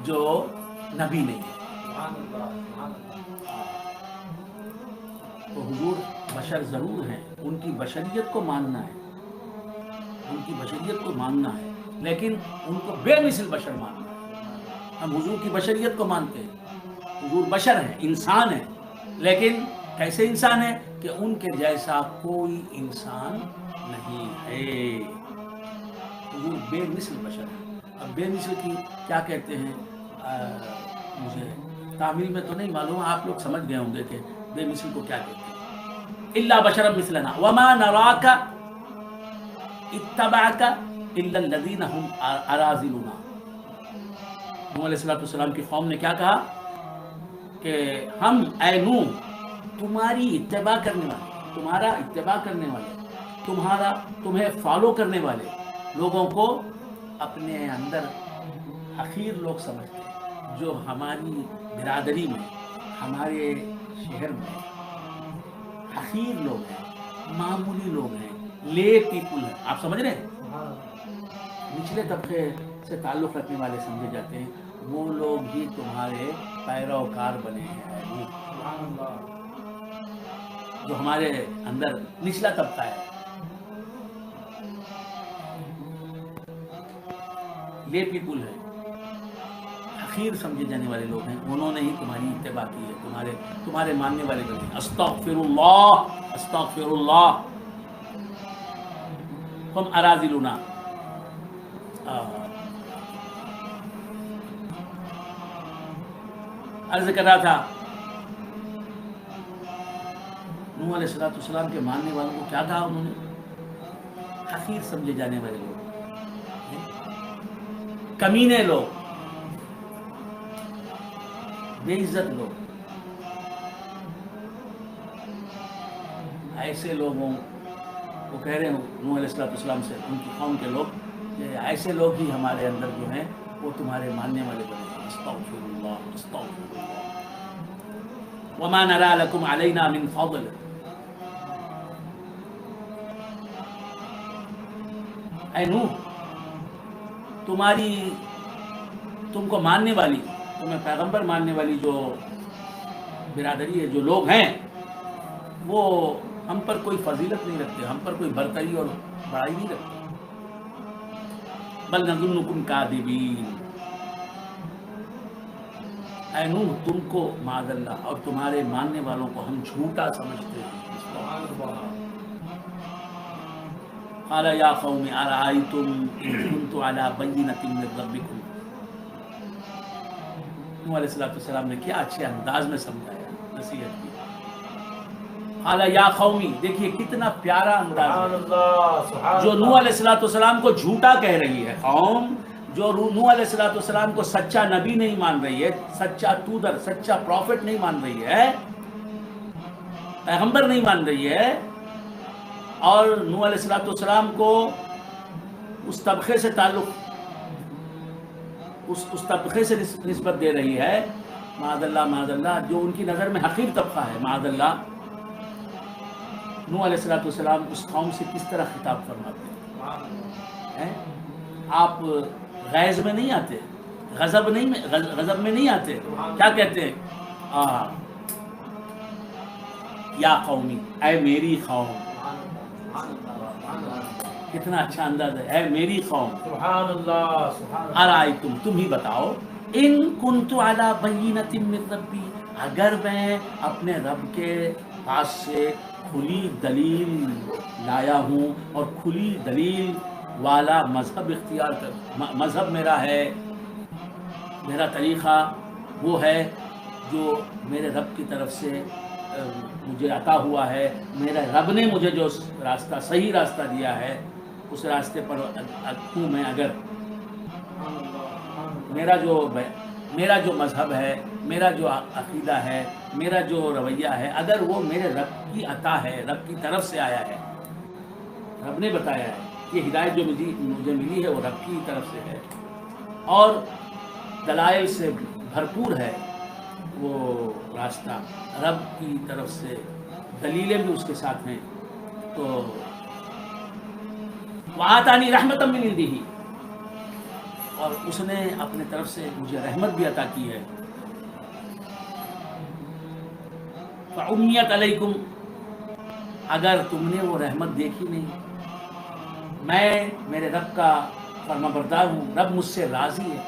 Speaker 1: جو نبی نہیں ہے۔ تو حضور بشر ضرور ہیں، ان کی بشریت کو ماننا ہے، ان کی بشریت کو ماننا ہے، لیکن ان کو بے مثل بشر ماننا ہے۔ ہم حضور کی بشریت کو مانتے ہیں، حضور بشر ہیں، انسان ہیں، لیکن کیسے انسان ہیں کہ ان کے جیسا کوئی انسان نہیں ہے۔ حضور بے مثل بشر ہے۔ اب بے مثل کی کیا کہتے ہیں مجھے تعمیل میں تو نہیں معلوم، آپ لوگ سمجھ گئے ہوں گے کہ بے مثل کو کیا کہتے ہیں۔ الا بشرا مثلنا وما نراک اتبعک الا الذین هم اراذلنا۔ نوح علیہ السلام کی قوم نے کیا کہا کہ ہم اے نوح تمہاری اتباع کرنے والے، تمہارا اتباع کرنے والے، تمہیں فالو کرنے والے لوگوں کو اپنے اندر حقیر لوگ سمجھتے ہیں، جو ہماری برادری میں، ہمارے شہر میں حقیر لوگ ہیں، معمولی لوگ ہیں، لے پیپل ہیں، آپ سمجھ رہے ہیں، نچلے طبقے سے تعلق رکھنے والے سمجھے جاتے ہیں، وہ لوگ ہی تمہارے پیروکار بنے ہیں۔ جو ہمارے اندر نچلا طبقہ ہے، لے پیپل ہے، حقیر سمجھے جانے والے لوگ ہیں، انہوں نے ہی تمہاری اتباع کی ہے، تمہارے ماننے والے بنے۔ استغفر اللہ ہم اراذلنا۔ عرض کر رہا تھا نوح علیہ السلام کے ماننے والوں کو کیا کہا انہوں نے؟ حقیر سمجھے جانے والے لوگ، کمینے لوگ، بے عزت لوگ، ایسے لوگوں وہ کہہ رہے ہیں نوح علیہ السلام سے، ان کی قوم کے لوگ، کہ ایسے لوگ ہی ہمارے اندر جو ہیں وہ تمہارے ماننے والے بنے ہیں۔ استغفر اللہ استغفر اللہ وما نرى لكم علينا من فضل۔ اے نوح، تم کو ماننے والی، تمہیں پیغمبر ماننے والی جو برادری ہے، جو لوگ ہیں، وہ ہم پر کوئی فضیلت نہیں رکھتے، ہم پر کوئی برتری اور بڑائی نہیں رکھتے۔ بل نظنکم کاذبین، اے نوح تم کو معاذ اللہ اور تمہارے ماننے والوں کو ہم جھوٹا سمجھتے ہیں۔ قال یا قوم ارأیتم ان كنت على بینۃ من ربکم، نوح علیہ السلام نے کیا اچھے انداز میں سمجھایا، نصیحت کی۔ قال یا قومی، دیکھیے کتنا پیارا انداز ہے، جو نوح علیہ السلام کو جھوٹا کہہ رہی ہے قوم، جو نوح علیہ السلام کو سچا نبی نہیں مان رہی ہے، سچا تودر، سچا پروفٹ نہیں مان رہی ہے، پیغمبر نہیں مان رہی ہے، اور نوح علیہ السلام کو اس طبقے سے تعلق، اس طبقے سے نسبت دے رہی ہے، معاذ اللہ، جو ان کی نظر میں حقیر طبقہ ہے، معاذ اللہ۔ نوح علیہ السلام اس قوم سے کس طرح خطاب فرماتے ہیں؟ آپ غیظ میں نہیں آتے، غضب میں نہیں آتے، کیا کہتے ہیں؟ یا قومی، اے میری قوم، کتنا اچھا انداز ہے، اے میری قوم،
Speaker 2: سبحان اللہ،
Speaker 1: ارائیتم، تم ہی بتاؤ، ان کنت علی بینۃ من ربی، اگر میں اپنے رب کے پاس سے کھلی دلیل لایا ہوں اور کھلی دلیل والا مذہب اختیار کر، مذہب میرا ہے، میرا طریقہ وہ ہے جو میرے رب کی طرف سے مجھے عطا ہوا ہے، میرے رب نے مجھے جو راستہ، صحیح راستہ دیا ہے، اس راستے پر ہوں میں، اگر میرا جو مذہب ہے، میرا جو عقیدہ ہے، میرا جو رویہ ہے، اگر وہ میرے رب کی عطا ہے، رب کی طرف سے آیا ہے، رب نے بتایا ہے، یہ ہدایت جو مجھے ملی ہے وہ رب کی طرف سے ہے، اور دلائل سے بھرپور ہے وہ راستہ، رب کی طرف سے دلیلیں بھی اس کے ساتھ ہیں، تو وَآتَانِي رَحْمَةً مِّنْ عِندِهِ، اور اس نے اپنے طرف سے مجھے رحمت بھی عطا کی ہے، فَعُمِّيَتْ عَلَيْكُمْ، اگر تم نے وہ رحمت دیکھی نہیں، میں میرے رب کا فرما بردار ہوں، رب مجھ سے راضی ہے،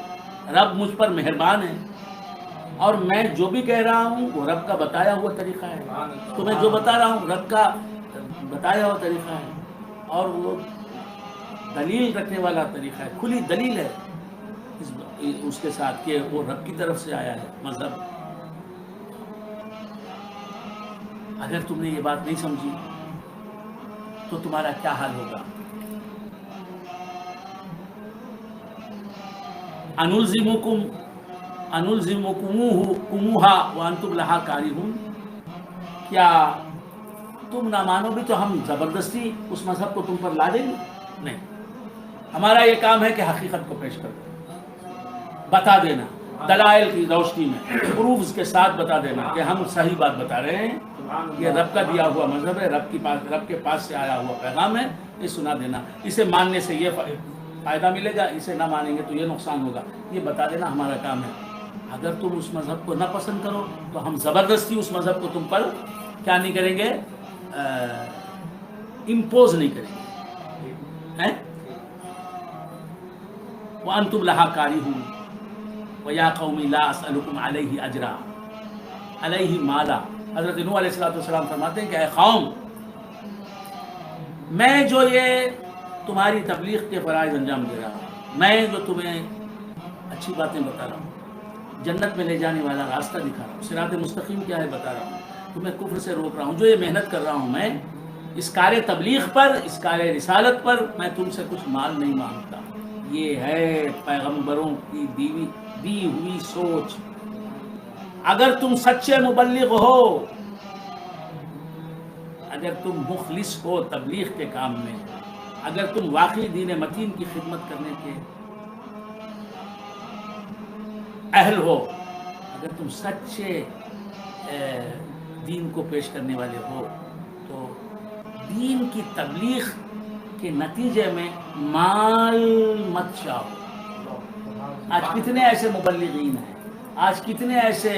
Speaker 1: رب مجھ پر مہربان ہے، اور میں جو بھی کہہ رہا ہوں وہ رب کا بتایا ہوا طریقہ ہے، تمہیں جو بتا رہا ہوں رب کا بتایا ہوا طریقہ ہے، اور وہ دلیل رکھنے والا طریقہ ہے، کھلی دلیل ہے اس کے ساتھ کہ وہ رب کی طرف سے آیا ہے مذہب۔ اگر تم نے یہ بات نہیں سمجھی تو تمہارا کیا حال ہوگا؟ انلزمکموہا وانتم لہا کارہون، کیا تم نہ مانو بھی تو ہم زبردستی اس مذہب کو تم پر لا دیں گے؟ نہیں، ہمارا یہ کام ہے کہ حقیقت کو پیش کر دیں، بتا دینا، دلائل کی روشنی میں، پروفز کے ساتھ بتا دینا کہ ہم صحیح بات بتا رہے ہیں، یہ رب کا دیا ہوا مذہب ہے، رب کے پاس سے آیا ہوا پیغام ہے، یہ سنا دینا، اسے ماننے سے یہ فائدہ ملے گا، اسے نہ مانیں گے تو یہ نقصان ہوگا، یہ بتا دینا ہمارا کام ہے۔ اگر تم اس مذہب کو نہ پسند کرو تو ہم زبردستی اس مذہب کو تم پر کیا نہیں کریں گے، امپوز نہیں کریں گے، وَأَنْتُمْ لَهَا كَارِهُونَ وَيَا قَوْمِ لَا أَسْأَلُكُمْ عَلَيْهِ أَجْرًا عَلَيْهِ مَالًا۔ حضرت نوح علیہ السلام فرماتے ہیں کہ اے قوم، میں جو یہ تمہاری تبلیغ کے فرائض انجام دے رہا ہوں، میں جو تمہیں اچھی باتیں بتا رہا ہوں، جنت میں لے جانے والا راستہ دکھا رہا ہوں، صراط مستقیم کیا ہے بتا رہا ہوں، تمہیں کفر سے روک رہا ہوں، جو یہ محنت کر رہا ہوں میں، اس کار تبلیغ پر، اس کار رسالت پر میں تم سے کچھ مال نہیں مانگتا. یہ ہے پیغمبروں کی دی ہوئی سوچ. اگر تم سچے مبلغ ہو، اگر تم مخلص ہو تبلیغ کے کام میں، اگر تم واقعی دین متین کی خدمت کرنے کے اہل ہو، اگر تم سچے دین کو پیش کرنے والے ہو، تو دین کی تبلیغ کے نتیجے میں مال مت چاہو. آج کتنے ایسے مبلغین ہیں، آج کتنے ایسے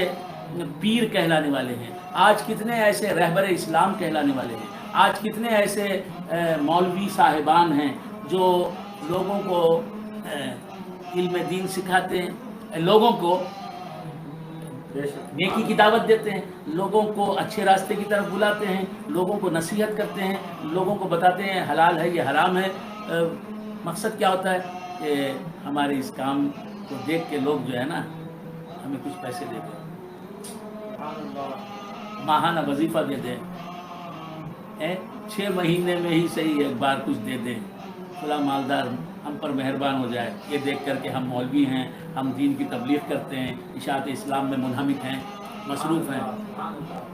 Speaker 1: پیر کہلانے والے ہیں، آج کتنے ایسے رہبر اسلام کہلانے والے ہیں، آج کتنے ایسے مولوی صاحبان ہیں جو لوگوں کو علم دین سکھاتے ہیں، لوگوں کو نیکی کی دعوت دیتے ہیں، لوگوں کو اچھے راستے کی طرف بلاتے ہیں، لوگوں کو نصیحت کرتے ہیں، لوگوں کو بتاتے ہیں حلال ہے یہ حرام ہے. مقصد کیا ہوتا ہے کہ ہمارے اس کام کو دیکھ کے لوگ جو ہے نا ہمیں کچھ پیسے دے دیں، ماہانہ وظیفہ دے دیں، 6 مہینے میں ہی صحیح ایک بار کچھ دے دیں، خدا مالدار ہم پر مہربان ہو جائے، یہ دیکھ کر کے ہم مولوی ہیں، ہم دین کی تبلیغ کرتے ہیں، اشاعت اسلام میں منہمک ہیں، مصروف ہیں.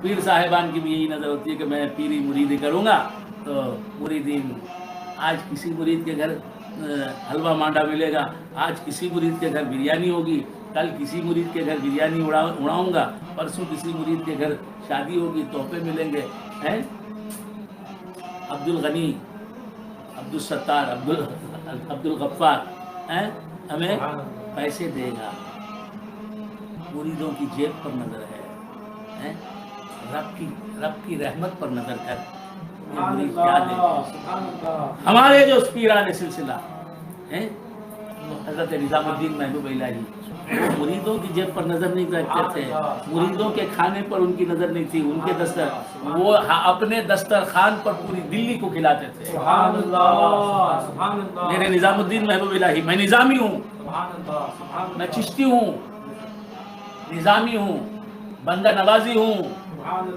Speaker 1: پیر صاحبان کی بھی یہی نظر ہوتی ہے کہ میں پیری مریدی کروں گا تو مریدین، آج کسی مرید کے گھر حلوہ مانڈا ملے گا، آج کسی مرید کے گھر بریانی ہوگی، کل کسی مرید کے گھر بریانی اڑاؤں گا، پرسوں کسی مرید کے گھر شادی ہوگی، تحفے ملیں گے. عبد الغنی، عبد الستار، عبد الغفار ہمیں پیسے دے گا. مریدوں کی جیب پر نظر ہے، رب کی رحمت پر نظر کر یہ مرید کیا دے گا. ہمارے جو پیران سلسلہ حضرت نظام الدین محبوب الہی، وہ مریدوں کی جیب پر نظر نہیں رکھتے تھے، مریدوں کے کھانے پر ان کی نظر نہیں تھی، ان کے وہ اپنے دسترخوان پر پوری دلی کو کھلاتے تھے. میرے نظام الدین محبوب الہی، میں نظامی ہوں، میں چشتی ہوں، نظامی ہوں، بندہ نوازی ہوں،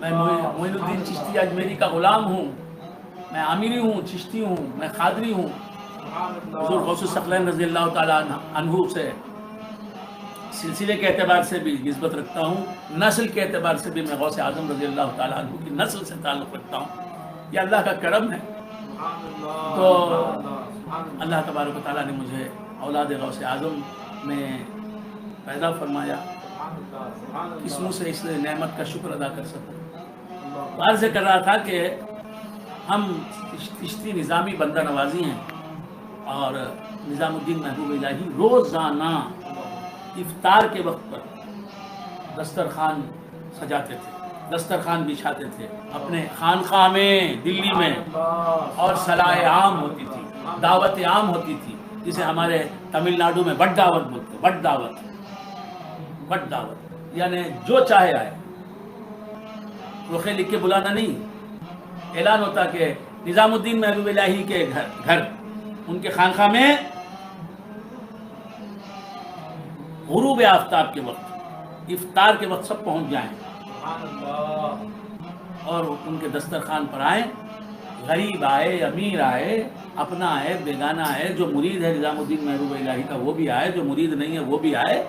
Speaker 1: میں معین الدین چشتی اجمیری کا غلام ہوں، میں عامری ہوں، چشتی ہوں، میں قادری ہوں. حضور غوث الثقلین رضی اللہ تعالیٰ عنہ سے سلسلے کے اعتبار سے بھی نسبت رکھتا ہوں، نسل کے اعتبار سے بھی میں غوث اعظم رضی اللہ تعالیٰ عنہ کی نسل سے تعلق رکھتا ہوں. یہ اللہ کا کرم ہے. تو اللہ تبارک و تعالیٰ نے مجھے اولاد غوث اعظم میں پیدا فرمایا، کس منہ سے اس نعمت کا شکر ادا کر سکوں. عرض کر رہا تھا کہ ہم چشتی نظامی بندہ نوازی ہیں، اور نظام الدین محبوب الہی روزانہ افطار کے وقت پر دسترخوان سجاتے تھے، دسترخوان بچھاتے تھے اپنے خانقاہ میں دلی میں، اور صلاح عام ہوتی تھی، دعوت عام ہوتی تھی، جسے ہمارے تمل ناڈو میں بٹ دعوت بولتے ہیں. بٹ دعوت یعنی جو چاہے آئے، رخے لکھ کے بلانا نہیں. اعلان ہوتا کہ نظام الدین محبوب الہی کے گھر ان کے خانقاہ میں غروب آفتاب کے وقت، افطار کے وقت سب پہنچ جائیں اور ان کے دسترخوان پر آئیں. غریب آئے، امیر آئے، اپنا آئے، بیگانہ آئے، جو مرید ہے نظام الدین محبوب الہی کا وہ بھی آئے، جو مرید نہیں ہے وہ بھی آئے،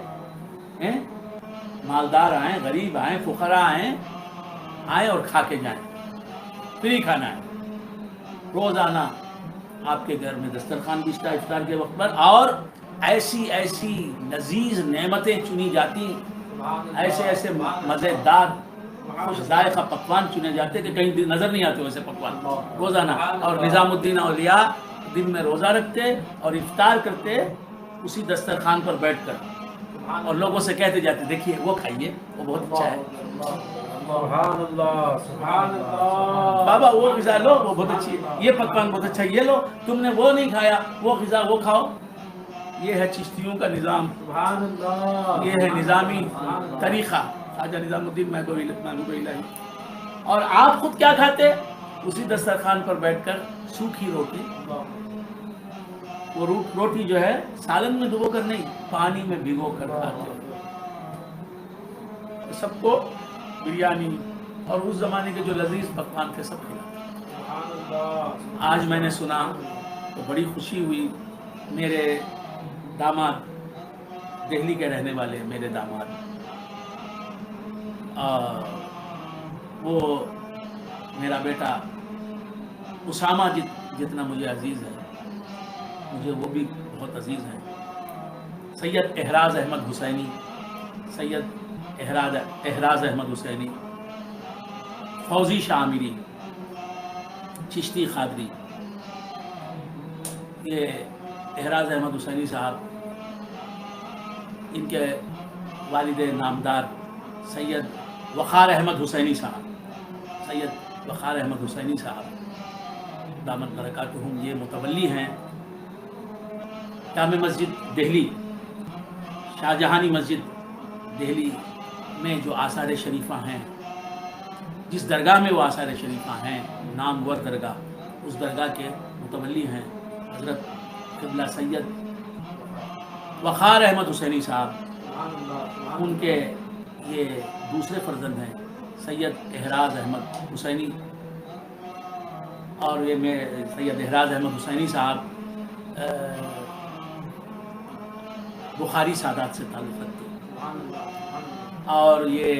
Speaker 1: مالدار آئیں، غریب آئیں، فقراء آئیں اور کھا کے جائیں. فری کھانا ہے. روزانہ آپ کے گھر میں دسترخوان بچتا افطار کے وقت پر، اور ایسی لذیذ نعمتیں چنی جاتی، ایسے مزیدار خوش ذائقہ پکوان چنے جاتے کہ کہیں نظر نہیں آتے ویسے پکوان روزانہ. اور نظام الدین اولیاء دن میں روزہ رکھتے اور افطار کرتے اسی دسترخوان پر بیٹھ کر، اور لوگوں سے کہتے جاتے دیکھیے وہ کھائیے، وہ بہت اچھا ہے،
Speaker 2: سبحان اللہ، سبحان اللہ،
Speaker 1: بابا وہ غذا لو وہ بہت اچھی ہے، یہ پکوان بہت اچھا ہے، یہ لو، تم نے وہ نہیں کھایا وہ غذا وہ کھاؤ. یہ ہے چشتیوں کا نظام،
Speaker 2: سبحان اللہ،
Speaker 1: یہ ہے نظامی طریقہ خواجہ نظام الدین محبوب الہی. اور آپ خود کیا کھاتے؟ اسی دسترخوان پر بیٹھ کر سوکھی روٹی، وہ روٹی جو ہے سالن میں ڈبو کر نہیں، پانی میں بھگو کر کھاتے. سب کو بریانی اور اس زمانے کے جو لذیذ پکوان تھے سب کھلاتے. آج میں نے سنا تو بڑی خوشی ہوئی. میرے داماد دہلی کے رہنے والے میرے داماد وہ میرا بیٹا اسامہ جتنا مجھے عزیز ہے مجھے وہ بھی بہت عزیز ہیں. سید احراز احمد حسینی سید احراز احمد حسینی فوزی شاہ عامری چشتی قادری. یہ احراز احمد حسینی صاحب ان کے والد نامدار سید وقار احمد حسینی صاحب دامت برکاتہم یہ متولی ہیں جامع مسجد دہلی شاہجہانی مسجد دہلی میں جو آثار شریفہ ہیں جس درگاہ میں وہ آثار شریفہ ہیں نامور درگاہ اس درگاہ کے متولی ہیں حضرت قبلہ سید وقار احمد حسینی صاحب. ان کے یہ دوسرے فرزند ہیں سید احراز احمد حسینی اور یہ میں سید احراز احمد حسینی صاحب بخاری سادات سے تعلق رکھتے ہیں اور یہ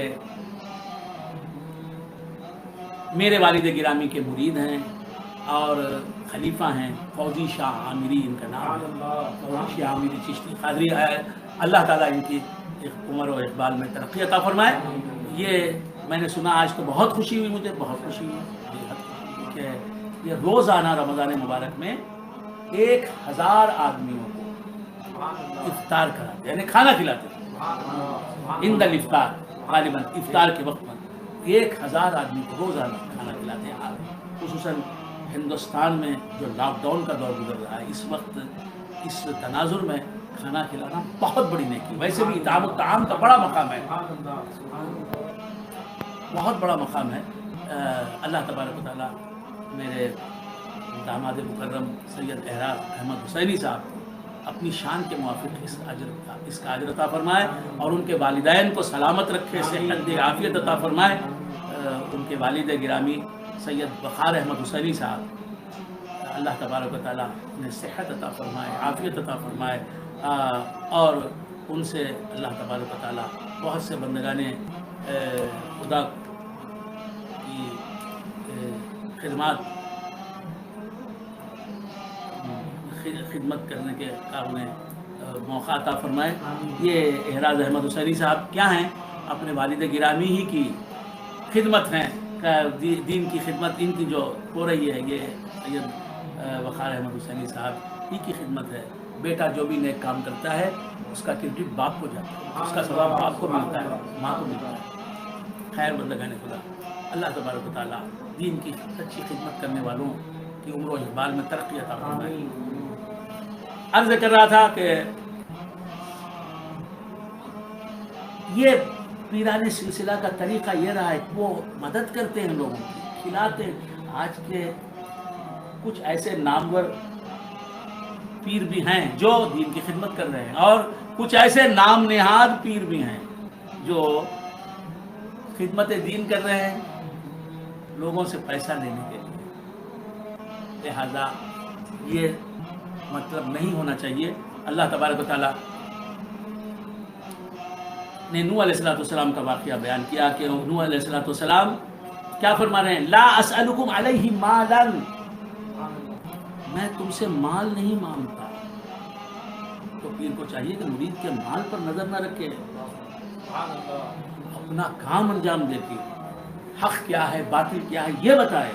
Speaker 1: میرے والد گرامی کے مرید ہیں اور خلیفہ ہیں. فوزی شاہ عامری ان کا نام ہے. فوزی شاہ عامری چشتی قادری ہے. اللہ تعالیٰ ان کی عمر و اقبال میں ترقی عطا فرمائے. یہ میں نے سنا آج تو بہت خوشی ہوئی مجھے بہت خوشی ہوئی کہ یہ روزانہ رمضان مبارک میں 1000 آدمیوں کو افطار کراتے یعنی کھانا کھلاتے عند الافطار غالباً افطار کے وقت پر 1000 آدمی کو روزانہ کھانا کھلاتے ہیں. خصوصاً ہندوستان میں جو لاک ڈاؤن کا دور گزر رہا ہے اس وقت اس تناظر میں کھانا کھلانا بہت بڑی نیکی. ویسے بھی اطعام الطعام کا بڑا مقام ہے بہت بڑا مقام ہے. اللہ تبارک و تعالیٰ میرے داماد مکرم سید احراز احمد حسینی صاحب کو اپنی شان کے موافق اس کا اجر عطا فرمائے اور ان کے والدین کو سلامت رکھے صحت عافیت عطا فرمائے. ان کے والد گرامی سید وقار احمد حسینی صاحب اللہ تبارک و تعالیٰ انہیں صحت عطا فرمائے عافیت عطا فرمائے اور ان سے اللہ تبارک و تعالیٰ بہت سے بندگان خدا کی خدمت کرنے کے کا انہیں موقع عطا فرمائے. یہ احراز احمد حسینی صاحب کیا ہیں اپنے والد گرامی ہی کی خدمت ہیں دین کی خدمت ان کی جو ہو رہی ہے یہ سید وقار احمد حسینی صاحب ہی کی خدمت ہے. بیٹا جو بھی نیک کام کرتا ہے اس کا کریڈٹ باپ کو جاتا ہے اس کا ثواب باپ کو ملتا ہے ماں کو ملتا ہے. خیر بندگان خدا اللہ تبارک و تعالیٰ دین کی سچی خدمت کرنے والوں کی عمر و اقبال میں ترقی عطا فرمائے. عرض کر رہا تھا کہ یہ پیران سلسلہ کا طریقہ یہ رہا ہے وہ مدد کرتے ہیں لوگوں کی کھلاتے ہیں. آج کے کچھ ایسے نامور پیر بھی ہیں جو دین کی خدمت کر رہے ہیں اور کچھ ایسے نام نہاد پیر بھی ہیں جو خدمت دین کر رہے ہیں لوگوں سے پیسہ لینے کے لیے. لہذا یہ مطلب نہیں ہونا چاہیے. اللہ تبارک و تعالیٰ نے نوح علیہ السلام کا واقعہ بیان کیا کہ نوح علیہ السلام کیا فرما رہے ہیں لا اسألکم علیہ مالا میں تم سے مال نہیں مانگتا. تو پیر کو چاہیے کہ مرید کے مال پر نظر نہ رکھے اپنا کام انجام دے کے حق کیا ہے باطل کیا ہے یہ بتائے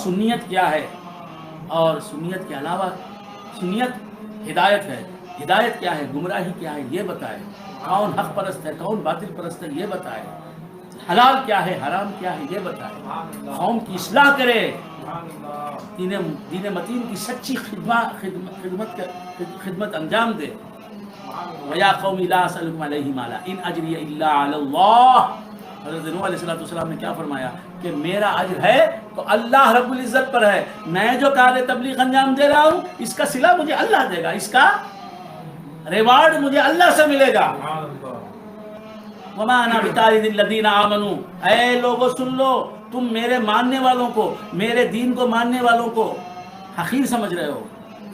Speaker 1: سنیت کیا ہے اور سنیت کے علاوہ سنیت ہدایت ہے ہدایت کیا ہے گمراہی کیا ہے یہ بتائے کون حق پرست ہے کون باطل پرست ہے یہ بتائے حلال کیا ہے حرام کیا ہے یہ بتائے قوم کی اصلاح کرے دین متین کی سچی خدمت انجام دے. وَيَا قَوْمِ لَا أَسْأَلُكُمْ عَلَيْهِ مَالًا إِنْ أَجْرِيَ إِلَّا عَلَى اللَّهِ. حضرت نوح علیہ السلام نے کیا فرمایا کہ میرا اجر ہے تو اللہ رب العزت پر ہے. میں جو کار تبلیغ انجام دے رہا ہوں اس کا صلہ مجھے اللہ دے گا اس کا ریوارڈ مجھے اللہ سے ملے گا. وَمَا أَنَا بِطَارِدِ الَّذِينَ آمَنُوا اے لوگوں سن لو تم میرے ماننے والوں کو، میرے دین کو ماننے والوں کو حقیر سمجھ رہے ہو،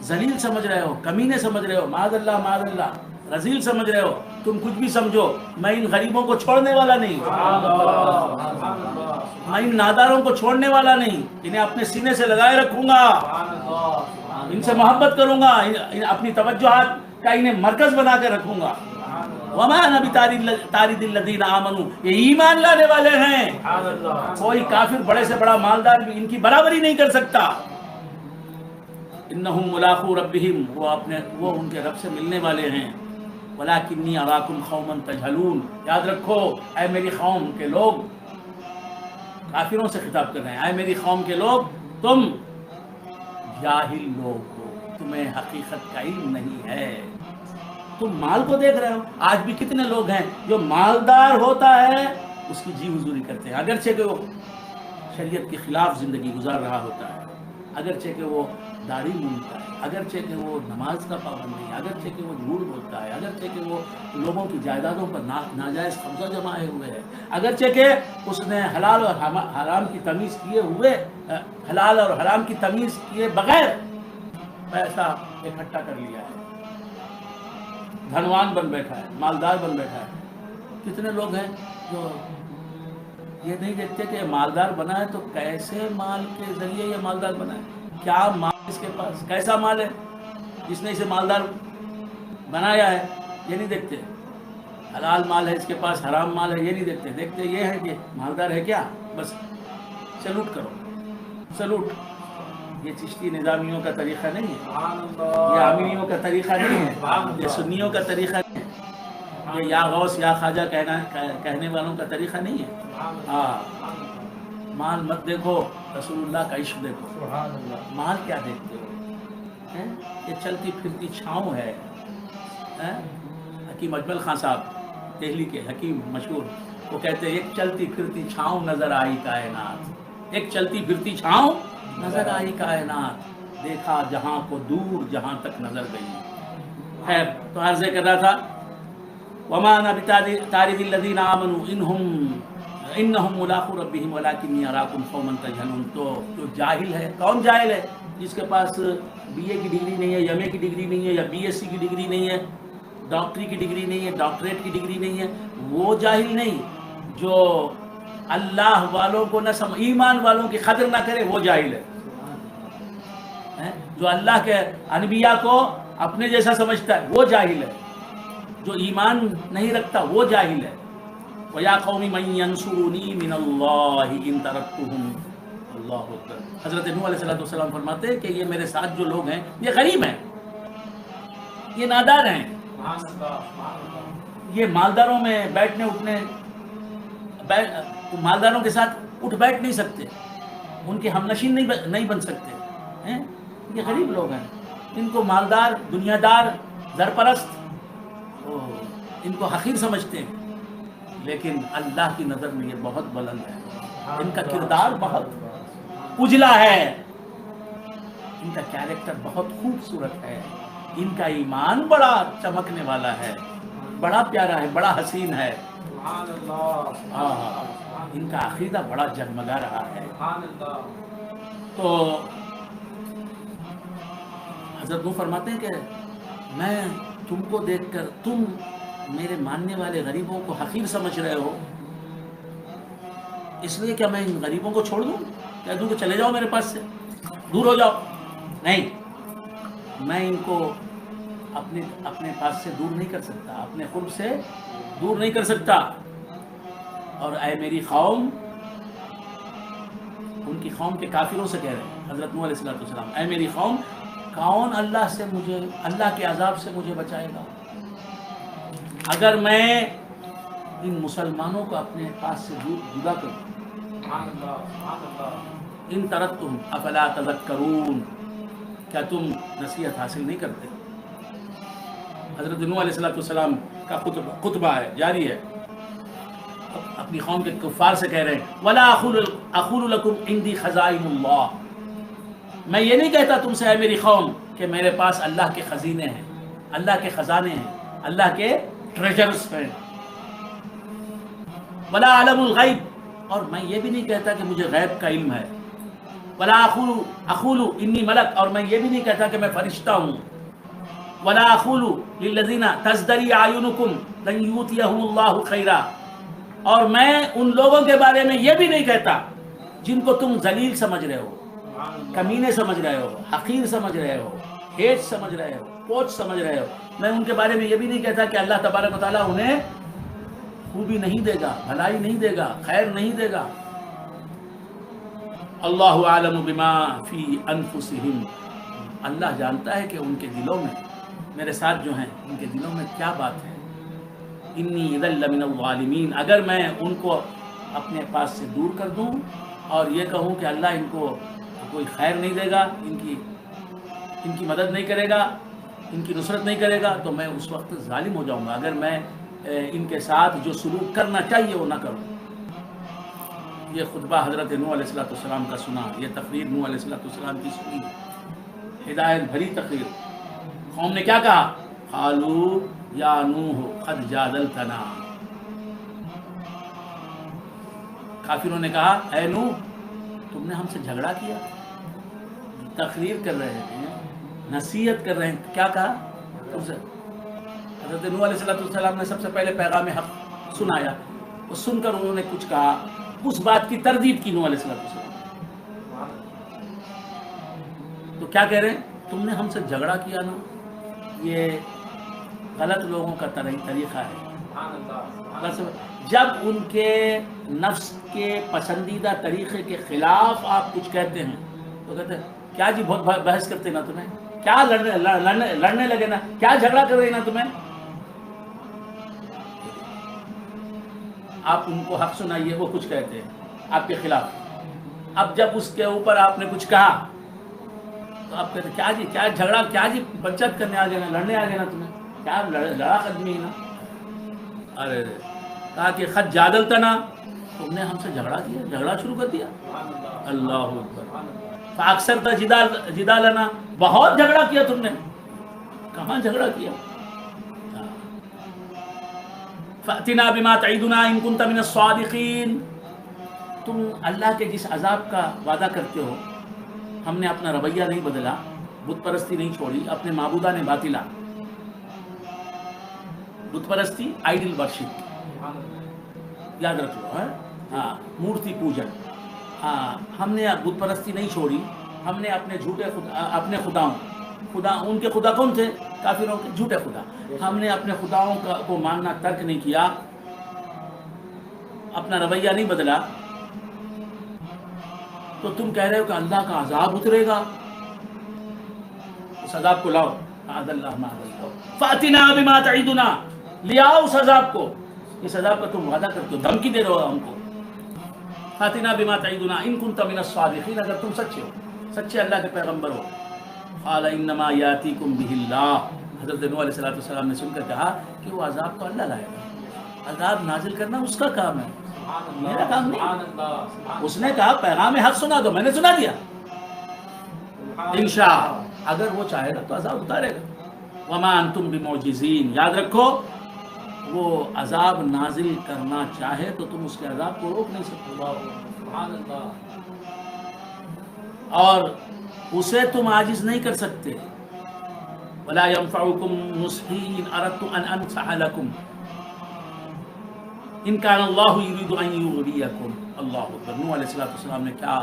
Speaker 1: ذلیل سمجھ رہے ہو، کمینے سمجھ رہے ہو، معاذ اللہ رذیل سمجھ رہے ہو، تم کچھ بھی سمجھو، میں ان غریبوں کو چھوڑنے والا نہیں، میں ان ناداروں کو چھوڑنے والا نہیں، انہیں اپنے سینے سے لگائے رکھوں گا، ان سے محبت کروں گا، اپنی توجہات کا انہیں مرکز بنا کے رکھوں گا۔ وما انا بطارد الذین آمنوا، یہ ایمان لانے والے ہیں، کوئی کافر بڑے سے بڑا مالدار بھی ان کی برابری نہیں کر سکتا۔ انہم ملاقو ربہم، وہ ان کے رب سے ملنے والے ہیں۔ ولکنی اراکم قوما تجہلون، یاد رکھو اے میری قوم کے لوگ، کافروں سے خطاب کر رہے ہیں، اے میری قوم کے لوگ تم جاہل لوگ ہو، تمہیں حقیقت کا علم نہیں ہے، تم مال کو دیکھ رہے ہو۔ آج بھی کتنے لوگ ہیں جو مالدار ہوتا ہے اس کی جی حضوری کرتے ہیں، اگرچہ کہ وہ شریعت کے خلاف زندگی گزار رہا ہوتا ہے، اگرچہ کہ وہ داڑھی مونتا ہے، اگرچہ کہ وہ نماز کا پابند نہیں ہے، اگرچہ کہ وہ جھوٹ بولتا ہے، اگرچہ کہ وہ لوگوں کی جائیدادوں پر ناجائز قبضہ جمائے ہوئے ہے، اگرچہ کہ اس نے حلال اور حرام کی تمیز کیے ہوئے، حلال اور حرام کی تمیز کیے بغیر پیسہ اکٹھا کر لیا ہے، دھنوان بن بیٹھا ہے، مالدار بن بیٹھا ہے۔ کتنے لوگ ہیں جو یہ نہیں دیکھتے کہ مالدار بنا ہے تو کیسے مال کے ذریعے یہ مالدار بنا ہے، کیا مال اس کے پاس، کیسا مال ہے جس نے اسے مالدار بنایا ہے، یہ نہیں دیکھتے۔ حلال مال ہے اس کے پاس، حرام مال ہے، یہ نہیں دیکھتے، دیکھتے یہ ہے کہ مالدار ہے کیا، بس سلوٹ کرو، سلوٹ۔ یہ چشتی نظامیوں کا طریقہ نہیں ہے، یہ عاملیوں کا طریقہ نہیں ہے، یہ سنیوں کا طریقہ نہیں ہے، یہ یا غوث یا خواجہ کہنے والوں کا طریقہ نہیں ہے۔ ہاں، مال مت دیکھو، رسول اللہ کا عشق دیکھو۔ مال کیا دیکھتے ہو، یہ چلتی پھرتی چھاؤں ہے۔ حکیم اجمل خان صاحب دہلی کے حکیم مشہور، وہ کہتے ہیں ایک چلتی پھرتی چھاؤں نظر آئی کائنات، ایک چلتی پھرتی چھاؤں نظر آئی کائنات، دیکھا جہاں کو دور جہاں تک نظر گئی۔ خیر، تو عرضے کر رہا تھا وما انا بطارد الذین آمنوا انہم ملاقو ربہم ولکنی اراکم قوما تجہلون۔ تو جو جاہل ہے، کون جاہل ہے؟ جس کے پاس بی اے کی ڈگری نہیں ہے، ایم اے کی ڈگری نہیں ہے، یا بی ایس سی کی ڈگری نہیں ہے، ڈاکٹری کی ڈگری نہیں ہے، ڈاکٹریٹ کی ڈگری نہیں ہے، وہ جاہل نہیں۔ جو اللہ والوں کو نہ ایمان والوں کی قدر نہ کرے وہ جاہل ہے۔ جو اللہ کے انبیاء کو اپنے جیسا سمجھتا ہے وہ جاہل ہے، جو ایمان نہیں رکھتا وہ جاہل ہے۔ وَيَا قَوْمِ مَنْ يَنْصُرُنِي مِنَ اللَّهِ إِن تَرَكْتُهُمْ۔ اللہ اکبر۔ حضرت نوح علیہ السلام فرماتے ہیں کہ یہ میرے ساتھ جو لوگ ہیں یہ غریب ہیں، یہ نادار ہیں، یہ مالداروں میں بیٹھنے اٹھنے مالداروں کے ساتھ اٹھ بیٹھ نہیں سکتے، ان کے ہمنشین نہیں بن سکتے، یہ غریب لوگ ہیں، ان کو مالدار، دنیا دار، زرپرست ان کو حقیر سمجھتے ہیں، لیکن اللہ کی نظر میں یہ بہت بلند ہے، ان کا کردار بہت اجلا ہے، ان کا کیریکٹر بہت خوبصورت ہے، ان کا ایمان بڑا چمکنے والا ہے، بڑا پیارا ہے، بڑا حسین ہے، ان کا عقیدہ بڑا جگمگا رہا ہے۔ تو حضرت نوح فرماتے ہیں کہ میں تم کو دیکھ کر تم میرے ماننے والے غریبوں کو حقیر سمجھ رہے ہو، اس لیے کیا میں ان غریبوں کو چھوڑ دوں، کہہ دوں کہ چلے جاؤ میرے پاس سے، دور ہو جاؤ؟ نہیں، میں ان کو اپنے پاس سے دور نہیں کر سکتا، اپنے قرب سے دور نہیں کر سکتا۔ اور اے میری قوم، ان کی قوم کے کافروں سے کہہ رہے ہیں حضرت نوح علیہ السلام، اے میری قوم، کون اللہ کے عذاب سے مجھے بچائے گا اگر میں ان مسلمانوں کو اپنے پاس سے جدا کروں؟ ان ترکتم افلا تذکرون، کیا تم نصیحت حاصل نہیں کرتے؟ حضرت نوح علیہ السلام کا خطبہ ہے، جاری ہے، اپنی قوم کے کفار سے کہہ رہے ہیں وَلَا أَقُولُ لَكُمْ عِنْدِي خَزَائِنُ اللَّهِ، میں یہ نہیں کہتا تم سے اے میری قوم کہ میرے پاس اللہ کے خزینے ہیں، اللہ کے خزانے ہیں، اللہ کے ٹریجرز ہیں۔ وَلَا أَعْلَمُ الْغَيْبِ، اور میں یہ بھی نہیں کہتا کہ مجھے غیب کا علم ہے. ولا اقول انی ملک، اور میں یہ بھی نہیں کہتا کہ میں فرشتہ ہوں. ولا اقول للذین تزدری اعینکم لن یؤتیہم اللہ خیرا، اور میں ان لوگوں کے بارے میں یہ بھی نہیں کہتا جن کو تم ذلیل سمجھ رہے ہو، کمینے سمجھ رہے ہو، حقیر سمجھ رہے ہو، ہیٹ سمجھ رہے ہو، پوچھ سمجھ رہے ہو. میں ان کے بارے میں یہ بھی نہیں کہتا کہ اللہ تبارک و تعالیٰ انہیں خوبی نہیں دے گا، بھلائی نہیں دے گا، خیر نہیں دے گا. اللہ عالم بما فی انفسہم، اللہ جانتا ہے کہ ان کے دلوں میں، میرے ساتھ جو ہیں ان کے دلوں میں کیا بات ہے. انی اذا لمن الظالمین، اگر میں ان کو اپنے پاس سے دور کر دوں اور یہ کہوں کہ اللہ ان کو کوئی خیر نہیں دے گا، ان کی مدد نہیں کرے گا، ان کی نصرت نہیں کرے گا، تو میں اس وقت ظالم ہو جاؤں گا اگر میں ان کے ساتھ جو سلوک کرنا چاہیے وہ نہ کروں. یہ خطبہ حضرت نوح علیہ السلام کا سنا، یہ تقریر نوح علیہ السلام کی سنی، ہدایت بھری تقریر. قوم نے کیا کہا؟ قالوا یا نوح قد جادلتنا، کافروں نے کہا اے نوح تم نے ہم سے جھگڑا کیا. تقریر کر رہے ہیں، نصیحت کر رہے ہیں، کیا کہا تم سے؟ حضرت نوح علیہ السلام نے سب سے پہلے پیغام حق سنایا، وہ سن کر انہوں نے کچھ کہا، اس بات کی تردید کی نوح علیہ السلام. تو کیا کہہ رہے ہیں؟ تم نے ہم سے جھگڑا کیا نا. یہ غلط لوگوں کا طریقہ ہے. بس جب ان کے نفس کے پسندیدہ طریقے کے خلاف آپ کچھ کہتے ہیں تو کہتے ہیں کیا جی بہت بحث کرتے نا تمہیں، کیا لڑنے لگے نا، کیا جھگڑا کر رہے نا تمہیں. آپ ان کو حق سنائیے، وہ کچھ کہتے ہیں آپ کے خلاف. اب جب اس کے اوپر آپ نے کچھ کہا تو آپ کہتے ہیں کیا جی، کیا جھگڑا، کیا جی بچت کرنے آ گئے نا، لڑنے آ گئے نا تمہیں، کیا لڑا قدمی نا. ارے کہا کہ خد جادلتنا، تم نے ہم سے جھگڑا کیا، جھگڑا شروع کر دیا. اللہ اکبر. فاکثر تھا جدالنا، بہت جھگڑا کیا تم نے. کہاں جھگڑا کیا؟ فَأْتِنَا بِمَا تَعِدُنَا إِن كُنْتَ مِنَ الصَّادِقِينَ، تم اللہ کے جس عذاب کا وعدہ کرتے ہو، ہم نے اپنا رویہ نہیں بدلا، بت پرستی نہیں چھوڑی، اپنے معبودہ نے باطلا. بت پرستی آئیڈل ورشپ، یاد رکھ لو. ہاں، مورتی پوجن. ہاں، ہم نے بت پرستی نہیں چھوڑی، ہم نے اپنے جھوٹے اپنے خداؤں، ان کے خدا کون تھے؟ کافروں کے جھوٹے خدا. ہم نے اپنے خداؤں کو ماننا ترک نہیں کیا، اپنا رویہ نہیں بدلا. تو تم کہہ رہے ہو کہ اللہ کا عذاب اترے گا، اس عذاب کو لاؤ. معاذ اللہ معاذ اللہ. فاتنا بما تعیدنا، لے آؤ اس عذاب کو، اس عذاب کا تم وعدہ کرتے ہو، دھمکی دے رہے ہو ہم کو. فاتنا بما تعیدنا ان کنت من الصادقین، اگر تم سچے ہو، سچے اللہ کے پیغمبر ہو. قال انما یاتیکم بہ اللہ، حضرت نوح علیہ السلام نے سن کر کہا کہ وہ عذاب تو اللہ لائے گا، عذاب نازل کرنا اس کا کام ہے، میرا کام نہیں. اس نے کہا پیغام حق سنا دو، میں نے سنا دیا. انشاء اگر وہ چاہے گا تو عذاب اتارے گا. وما انتم بمعجزین، یاد رکھو وہ عذاب نازل کرنا چاہے تو تم اس کے عذاب کو روک نہیں سکتے، اور اسے تم عاجز نہیں کر سکتے. ولا ينفعكم نصحي ان اردت ان انصح لكم ان كان الله يريد ان يغويكم. اللہ اکبر. نوح علیہ السلام نے کیا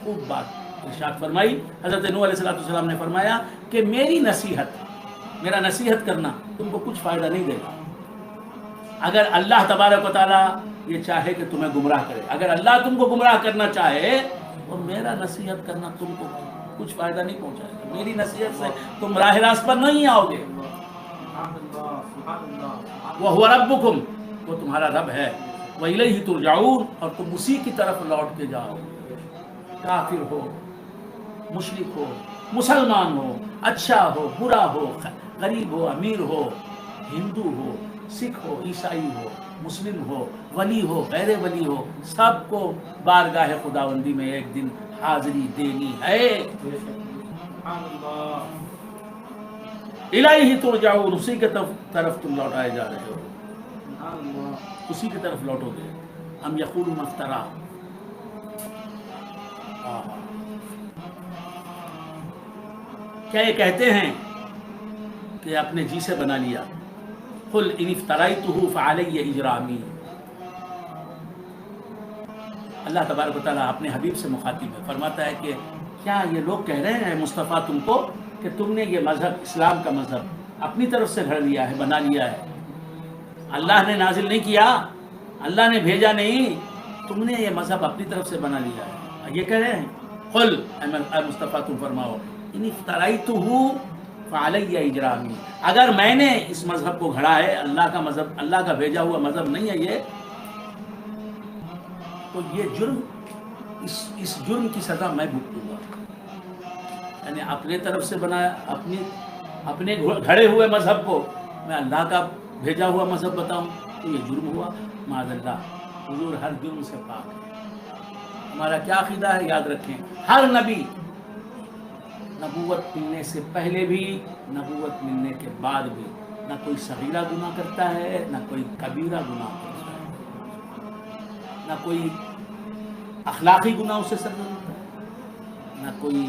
Speaker 1: خوب بات ارشاد فرمائی. حضرت نوح علیہ السلام نے فرمایا کہ میری نصیحت، میرا نصیحت کرنا تم کو کچھ فائدہ نہیں دے گا. اگر اللہ تبارک و تعالیٰ یہ چاہے کہ تمہیں گمراہ کرے، اگر اللہ تم کو گمراہ کرنا چاہے تو میرا نصیحت کرنا تم کو کچھ فائدہ نہیں پہنچائے گا. میری نصیحت سے تم راہ راست پر نہیں آؤ گے. وَهُوَ رَبُّكُمْ، وہ تمہارا رب ہے. وَإِلَيْهِ تُرْجَعُونَ، اور تم اسی کی طرف لوٹ کے جاؤ. کافر ہو، مشرک ہو، مسلمان ہو، اچھا ہو، برا ہو، غریب ہو، امیر ہو، ہندو ہو، سکھ ہو، عیسائی ہو، مسلم ہو، ولی ہو، غیر ولی ہو، سب کو بارگاہ خداوندی میں ایک دن حاضری دینی ہے. الہی ترجعون، اسی کی طرف تم لوٹائے جا رہے ہو، اسی کی طرف لوٹو گے. ام یقولون افترا. کیا یہ کہتے ہیں کہ اپنے جی سے بنا لیا؟ قل ان افتریتہ فعلی اجرامی. اللہ تبارک و تعالیٰ اپنے حبیب سے مخاطب ہے، فرماتا ہے کہ کیا یہ لوگ کہہ رہے ہیں مصطفیٰ تم کو کہ تم نے یہ مذہب، اسلام کا مذہب اپنی طرف سے گھڑ لیا ہے، بنا لیا ہے؟ اللہ نے نازل نہیں کیا، اللہ نے بھیجا نہیں، تم نے یہ مذہب اپنی طرف سے بنا لیا ہے. یہ کہہ رہے ہیں. قل اے مصطفیٰ تم فرماؤ ان افتریتہ فعلی اجرامی، اگر میں نے اس مذہب کو گھڑا ہے، اللہ کا مذہب، اللہ کا بھیجا ہوا مذہب نہیں ہے یہ، تو یہ جرم، اس جرم کی سزا میں بھگتوں گا. یعنی اپنے طرف سے بنایا، اپنے گھڑے ہوئے مذہب کو میں اللہ کا بھیجا ہوا مذہب بتاؤں تو یہ جرم ہوا. معاذ اللہ، حضور ہر جرم سے پاک ہے. ہمارا کیا عقیدہ ہے یاد رکھیں، ہر نبی نبوت ملنے سے پہلے بھی، نبوت ملنے کے بعد بھی، نہ کوئی صغیرہ گناہ کرتا ہے، نہ کوئی کبیرہ گناہ کرتا ہے، نہ کوئی اخلاقی گناہ اسے سرزد ہوتا ہے، نہ کوئی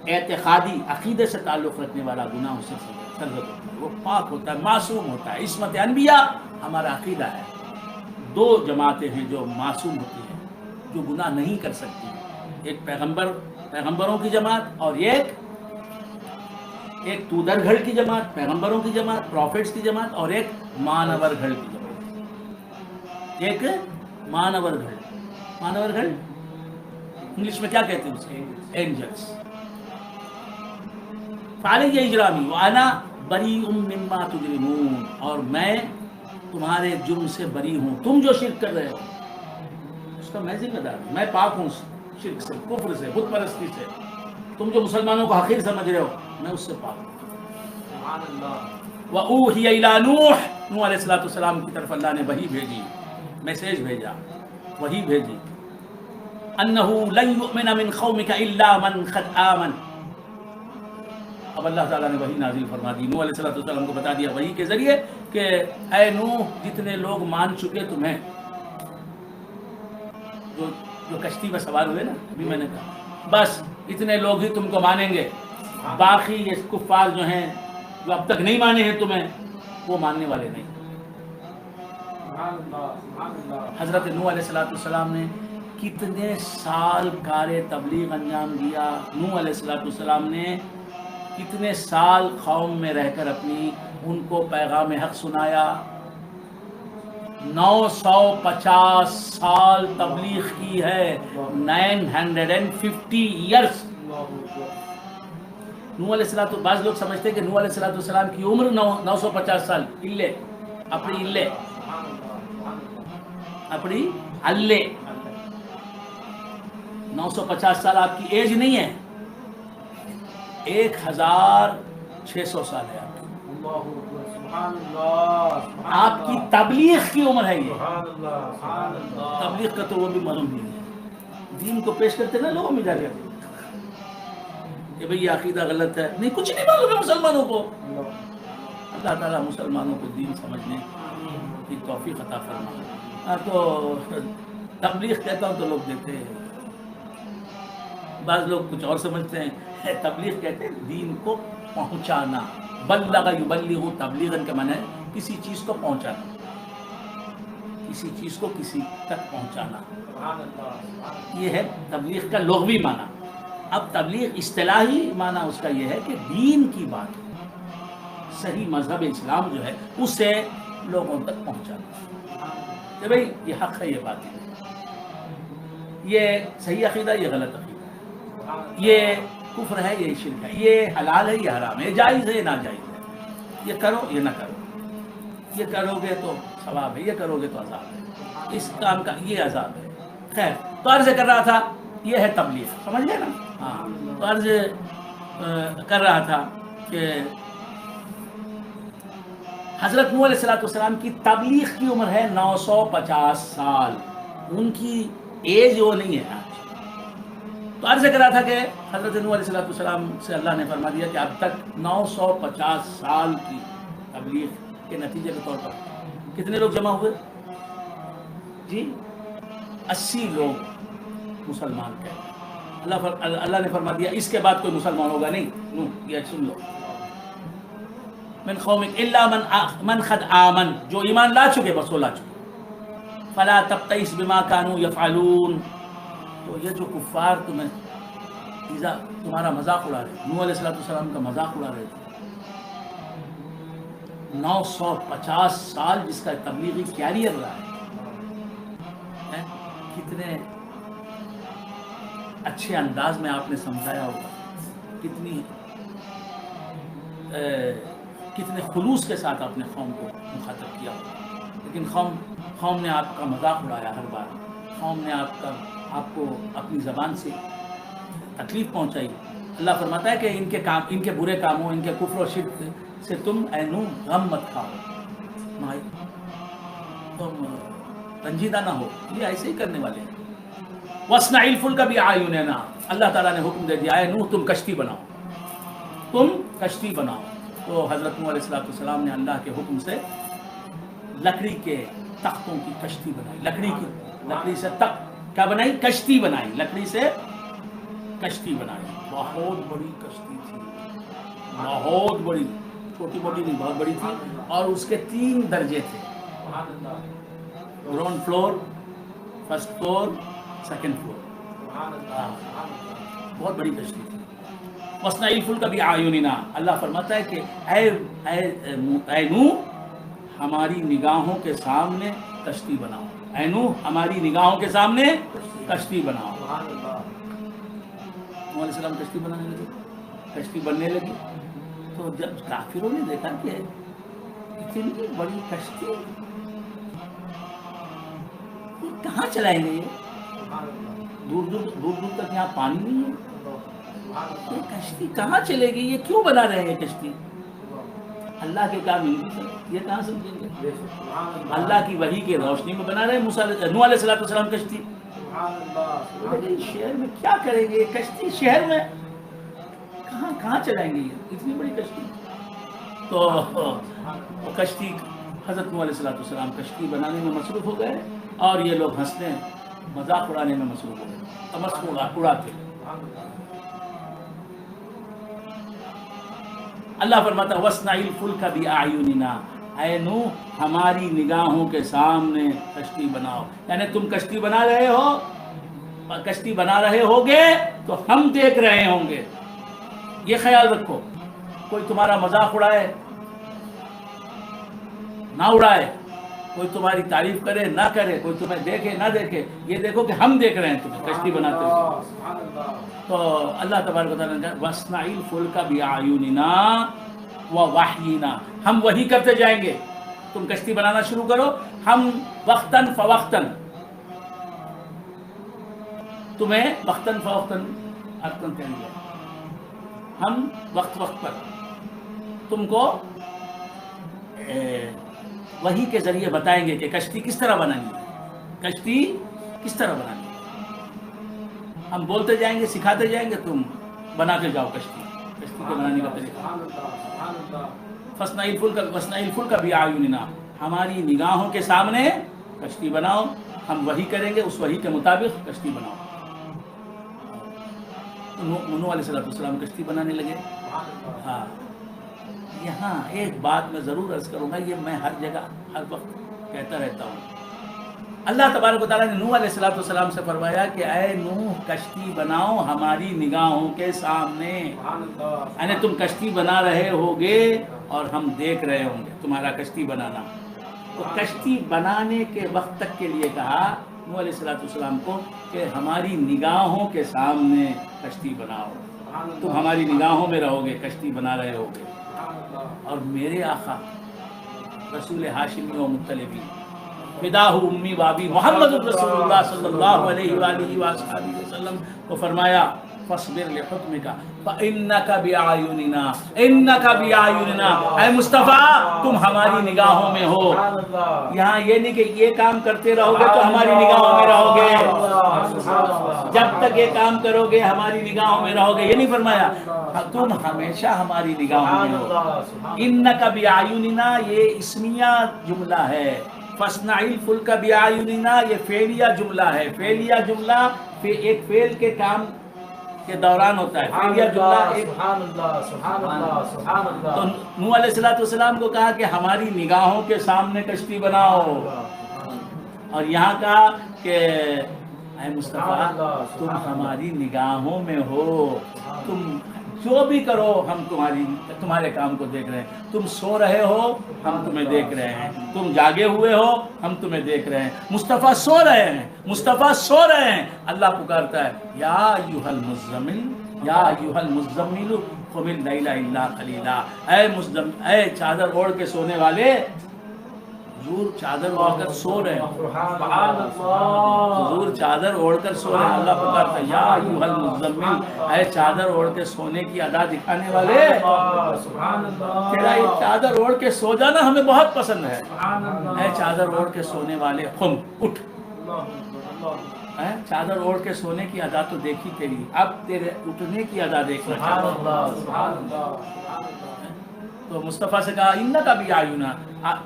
Speaker 1: اعتقادی عقیدے سے تعلق رکھنے والا گناہ اسے سرزد ہوتا ہے. وہ پاک ہوتا ہے، معصوم ہوتا ہے. عصمت انبیاء ہمارا عقیدہ ہے. دو جماعتیں ہیں جو معصوم ہوتی ہیں، جو گناہ نہیں کر سکتی. ایک پیغمبروں کی جماعت، اور ایک تودر گھڑ کی جماعت، پیغمبروں کی جماعت، پروفیٹس کی جماعت، اور ایک مانور گھڑ کی جماعت. ایک مانور گھڑ. مانور گھڑ انگلش میں کیا کہتے ہیں اسے؟ اینجلس. فعلی اجرامی وانا بریء مما تجرمون، اور میں تمہارے جرم سے بری ہوں. تم جو شرک کر رہے ہو اس کا میں ذمہ دار ہوں. میں پاک ہوں شرک سے، کفر سے، بت پرستی سے. تم جو مسلمانوں کو حقیر سمجھ رہے ہو میں اس سے پاک ہوں.
Speaker 2: سبحان اللہ.
Speaker 1: وَأُوحِيَ إِلَىٰ نوح علیہ السلام کی طرف اللہ نے وحی بھیجی، میسیج بھیجا، وحی بھیجی. أَنَّهُ لَن يُؤْمِنَ مِنْ قَوْمِكَ إِلَّا مَنْ قَدْ آمَنَ. اب اللہ تعالیٰ نے وحی نازل فرما دی، نوح علیہ السلام کو بتا دیا وحی کے ذریعے کہ اے نوح، جتنے لوگ مان چکے تمہیں، جو کشتی میں سوار ہوئے نا، ابھی میں نے کہا بس اتنے لوگ ہی تم کو مانیں گے. باقی یہ کفار جو ہیں، جو اب تک نہیں مانے ہیں تمہیں، وہ ماننے والے نہیں.
Speaker 2: سبحان اللہ. سبحان اللہ.
Speaker 1: حضرت نوح علیہ السلام نے کتنے سال کار تبلیغ انجام دیا. نوح علیہ السلام نے کتنے سال قوم میں رہ کر ان کو پیغام حق سنایا. 950 سال تبلیغ کی ہے. 950 ایئرس. نوح علیہ السلام، بعض لوگ سمجھتے ہیں کہ نوح علیہ السلام کی عمر 950 سال. اپنی اللہ 950 سال آپ کی ایج نہیں ہے، 1600 سال ہے آپ کی.
Speaker 2: سبحان اللہ.
Speaker 1: آپ کی تبلیغ کی عمر ہے یہ.
Speaker 2: سبحان اللہ. سبحان اللہ.
Speaker 1: تبلیغ کا تو وہ بھی معلوم نہیں ہے. دین کو پیش کرتے نا لوگوں میں جا کے کہ بھئی یہ عقیدہ غلط ہے. نہیں، کچھ نہیں معلوم ہے مسلمانوں کو. اللہ تعالیٰ مسلمانوں کو دین سمجھنے کی توفیق عطا فرمائے. تو تبلیغ کہتا ہوں تو لوگ دیتے ہیں، بعض لوگ کچھ اور سمجھتے ہیں. تبلیغ کہتے ہیں دین کو پہنچانا. بلغ یبلغ تبلیغاً کا معنی ہے کسی چیز کو پہنچانا، کسی چیز کو کسی تک پہنچانا. یہ ہے تبلیغ کا لغوی معنی. اب تبلیغ اصطلاحی معنی اس کا یہ ہے کہ دین کی بات، صحیح مذہب اسلام جو ہے اسے لوگوں تک پہنچانا کہ بھئی یہ حق ہے، یہ بات ہے، یہ صحیح عقیدہ، یہ غلط عقیدہ، یہ کفر ہے، یہ شرک ہے، یہ حلال ہے، یہ حرام ہے، یہ جائز ہے، یہ ناجائز ہے، یہ کرو، یہ نہ کرو، یہ کرو گے تو ثواب ہے، یہ کرو گے تو عذاب ہے، اس کام کا یہ عذاب ہے. خیر، تو عرض کر رہا تھا یہ ہے تبلیغ. سمجھ گئے نا؟ ہاں، تو عرض کر رہا تھا کہ حضرت نوح علیہ السلام کی تبلیغ کی عمر ہے 950 سال. ان کی ایج وہ نہیں ہے. تو عرض کر رہا تھا کہ حضرت نوح علیہ السلام سے اللہ نے فرما دیا کہ اب تک 950 سال کی تبلیغ کے نتیجے کے طور پر کتنے لوگ جمع ہوئے؟ جی 80 لوگ مسلمان کہہ گئے. اللہ نے فرما دیا اس کے بعد کوئی مسلمان ہوگا نہیں. نو یہ سن لو, من قومک الا من قد آمن, جو ایمان لا چکے بس وہ لا چکے. فلا تبتئس بما كانوا يفعلون, تو یہ جو کفار تمہارا مذاق اڑا رہے, نوح علیہ السلام کا مذاق اڑا رہے تھے. 950 سال جس کا تبلیغی کیریئر رہا ہے, کتنے اچھے انداز میں آپ نے سمجھایا ہوگا, کتنے خلوص کے ساتھ آپ نے قوم کو مخاطب کیا ہوگا. لیکن قوم نے آپ کا مذاق اڑایا ہر بار. قوم نے آپ کو اپنی زبان سے تکلیف پہنچائی. اللہ فرماتا ہے کہ ان کے برے کاموں, ان کے کفر و شرک سے تم اے نوح غم مت کھاؤ, تم رنجیدہ نہ ہو, یہ ایسے ہی کرنے والے ہیں. وَاصْنَعِ الْفُلْكَ بِأَعْيُنِنَا, اللہ تعالیٰ نے حکم دے دیا اے نوح تم کشتی بناؤ, تم کشتی بناؤ. تو حضرت نوح علیہ السلام نے اللہ کے حکم سے لکڑی کے تختوں کی کشتی بنائی. لکڑی سے تخت کیا بنائی؟ کشتی بنائی. لکڑی سے کشتی بنائی. بہت بڑی کشتی تھی, بہت بڑی, چھوٹی موٹی نہیں, بہت بڑی تھی. اور اس کے 3 درجے تھے, ground floor, first floor, second floor. بہت بڑی کشتی تھی. وَاصْنَعِ الْفُلْكَ بِأَعْيُنِنَا, اللہ فرماتا ہے کہ اے نوح ہماری نگاہوں کے سامنے کشتی بناؤ. اے نوح ہماری نگاہوں کے سامنے کشتی بناؤ. نوح علیہ السلام کشتی بنانے لگے, کشتی بننے لگی. تو جب کافروں نے دیکھا کہ اتنی بڑی کشتی یہ کہاں چلائیں گے, یہ دور دور تک یہاں پانی نہیں ہے, یہ کشتی کہاں چلے گی, یہ کیوں بنا رہے ہیں کشتی؟ اللہ کے کام یہ کہاں سمجھیں گے؟ اللہ کی وحی کے روشنی میں بنا رہے ہیں نوح علیہ السلام کشتی. شہر میں کیا کریں گے کشتی, شہر میں کہاں چلائیں گے یہ اتنی بڑی کشتی؟ تو کشتی حضرت نوح علیہ السلام کشتی بنانے میں مصروف ہو گئے, اور یہ لوگ ہنسنے مذاق اڑانے میں مصروف ہو گئے, تمسخر اڑاتے. اللہ فرماتا وَاصْنَعِ الْفُلْكَ بِأَعْيُنِنَا, اے نوح ہماری نگاہوں کے سامنے کشتی بناؤ. یعنی تم کشتی بنا رہے ہو, کشتی بنا رہے ہوگے تو ہم دیکھ رہے ہوں گے. یہ خیال رکھو, کوئی تمہارا مذاق اڑائے نہ اڑائے, کوئی تمہاری تعریف کرے نہ کرے, کوئی تمہیں دیکھے نہ دیکھے, یہ دیکھو کہ ہم دیکھ رہے ہیں تمہیں کشتی بناتے ہوئے. تو اللہ تبارک و تعالیٰ نے کہا وَاصْنَعِ الْفُلْكَ بِأَعْيُنِنَا وَوَحْيِنَا, ہم وحی کرتے جائیں گے. تم کشتی بنانا شروع کرو, ہم وقتاً فوقتاً تمہیں وقتاً فوقتاً ارکن کریں گے. ہم وقت پر تم کو وحی کے ذریعے بتائیں گے کہ کشتی کس طرح بنانی ہے, کشتی کس طرح بنانی ہے. ہم بولتے جائیں گے, سکھاتے جائیں گے, تم بناتے جاؤ کشتی کے بنانے کا طریقہ. وَاصْنَعِ الْفُلْكَ بِأَعْيُنِنَا, ہماری نگاہوں کے سامنے کشتی بناؤ, ہم وحی کریں گے, اس وحی کے مطابق کشتی بناؤ. نوح علیہ السلام کشتی بنانے لگے. ہاں, یہاں ایک بات میں ضرور عرض کروں گا, یہ میں ہر جگہ ہر وقت کہتا رہتا ہوں. اللہ تبارک و تعالیٰ نے نوح علیہ السلام سے فرمایا کہ اے نوح کشتی بناؤ ہماری نگاہوں کے سامنے. یعنی تم کشتی بنا رہے ہوگے اور ہم دیکھ رہے ہوں گے تمہارا کشتی بنانا. تو کشتی بنانے کے وقت تک کے لیے کہا نوح علیہ السلام کو کہ ہماری نگاہوں کے سامنے کشتی بناؤ, تم ہماری نگاہوں میں رہو گے, کشتی بنا رہے ہوگے. اور میرے آقا رسول ہاشمی و مطلبی فداہ امی وابی محمد رسول اللہ صلی اللہ علیہ وآلہ وآلہ وسلم کو فرمایا فاصبر لحکمک فإنک بأعیننا, انک بأعیننا, اے مصطفیٰ تم ہماری نگاہوں میں ہو. یہاں یہ نہیں کہ یہ کام کرتے رہو گے تو ہماری نگاہوں میں رہو گے, جب تک یہ کام کرو گے ہماری نگاہوں میں رہو گے, یہ نہیں فرمایا. تم ہمیشہ ہماری نگاہوں میں ہو. انک بأعیننا یہ اسمیہ جملہ ہے, فَاصْنَعِ الْفُلْكَ بِأَعْيُنِنَا، یہ فعلیہ جملہ ہے. فعلیہ جملہ ایک فعل کے کام کے دوران ہوتا ہے. فعلیہ جملہ ایک.
Speaker 2: سبحان اللہ سبحان اللہ سبحان
Speaker 1: تو
Speaker 2: اللہ.
Speaker 1: نوح علیہ السلام کو کہا کہ ہماری نگاہوں کے سامنے کشتی بناؤ، اور یہاں کہا کہ اے مصطفیٰ تم ہماری نگاہوں میں ہو، تم جو بھی کرو ہم تمہارے کام کو دیکھ رہے ہیں. تم سو رہے ہو ہم تمہیں دیکھ رہے ہیں، تم جاگے ہوئے ہو ہم تمہیں دیکھ رہے ہیں. مصطفیٰ سو رہے ہیں، مصطفیٰ سو رہے ہیں. اللہ پکارتا ہے یا ایھا المزمل، یا ایھا المزمل قم اللیل الا قلیلا. اے چادر اوڑھ کے سونے والے، حضور چادر اوڑھ کر سو رہے ہیں،
Speaker 2: سبحان اللہ.
Speaker 1: حضور چادر اوڑھ کر سو رہے ہیں. اللہ پکارتا ہے یا ایھا المزمل، اے چادر اوڑھ کے سونے کی ادا دکھانے والے،
Speaker 2: سبحان اللہ.
Speaker 1: تیرا یہ چادر اوڑھ کے سو جانا ہمیں بہت پسند ہے.
Speaker 2: سبحان اللہ.
Speaker 1: اے چادر اوڑھ کے سونے والے قم، اٹھ.
Speaker 2: اللہ.
Speaker 1: چادر اوڑھ کے سونے کی ادا تو دیکھی تیری، اب تیرے اٹھنے کی ادا دیکھنا
Speaker 2: سبحان
Speaker 1: چاہتا ہوں.
Speaker 2: اللہ سبحان اللہ.
Speaker 1: تو مصطفیٰ سے کہا انکا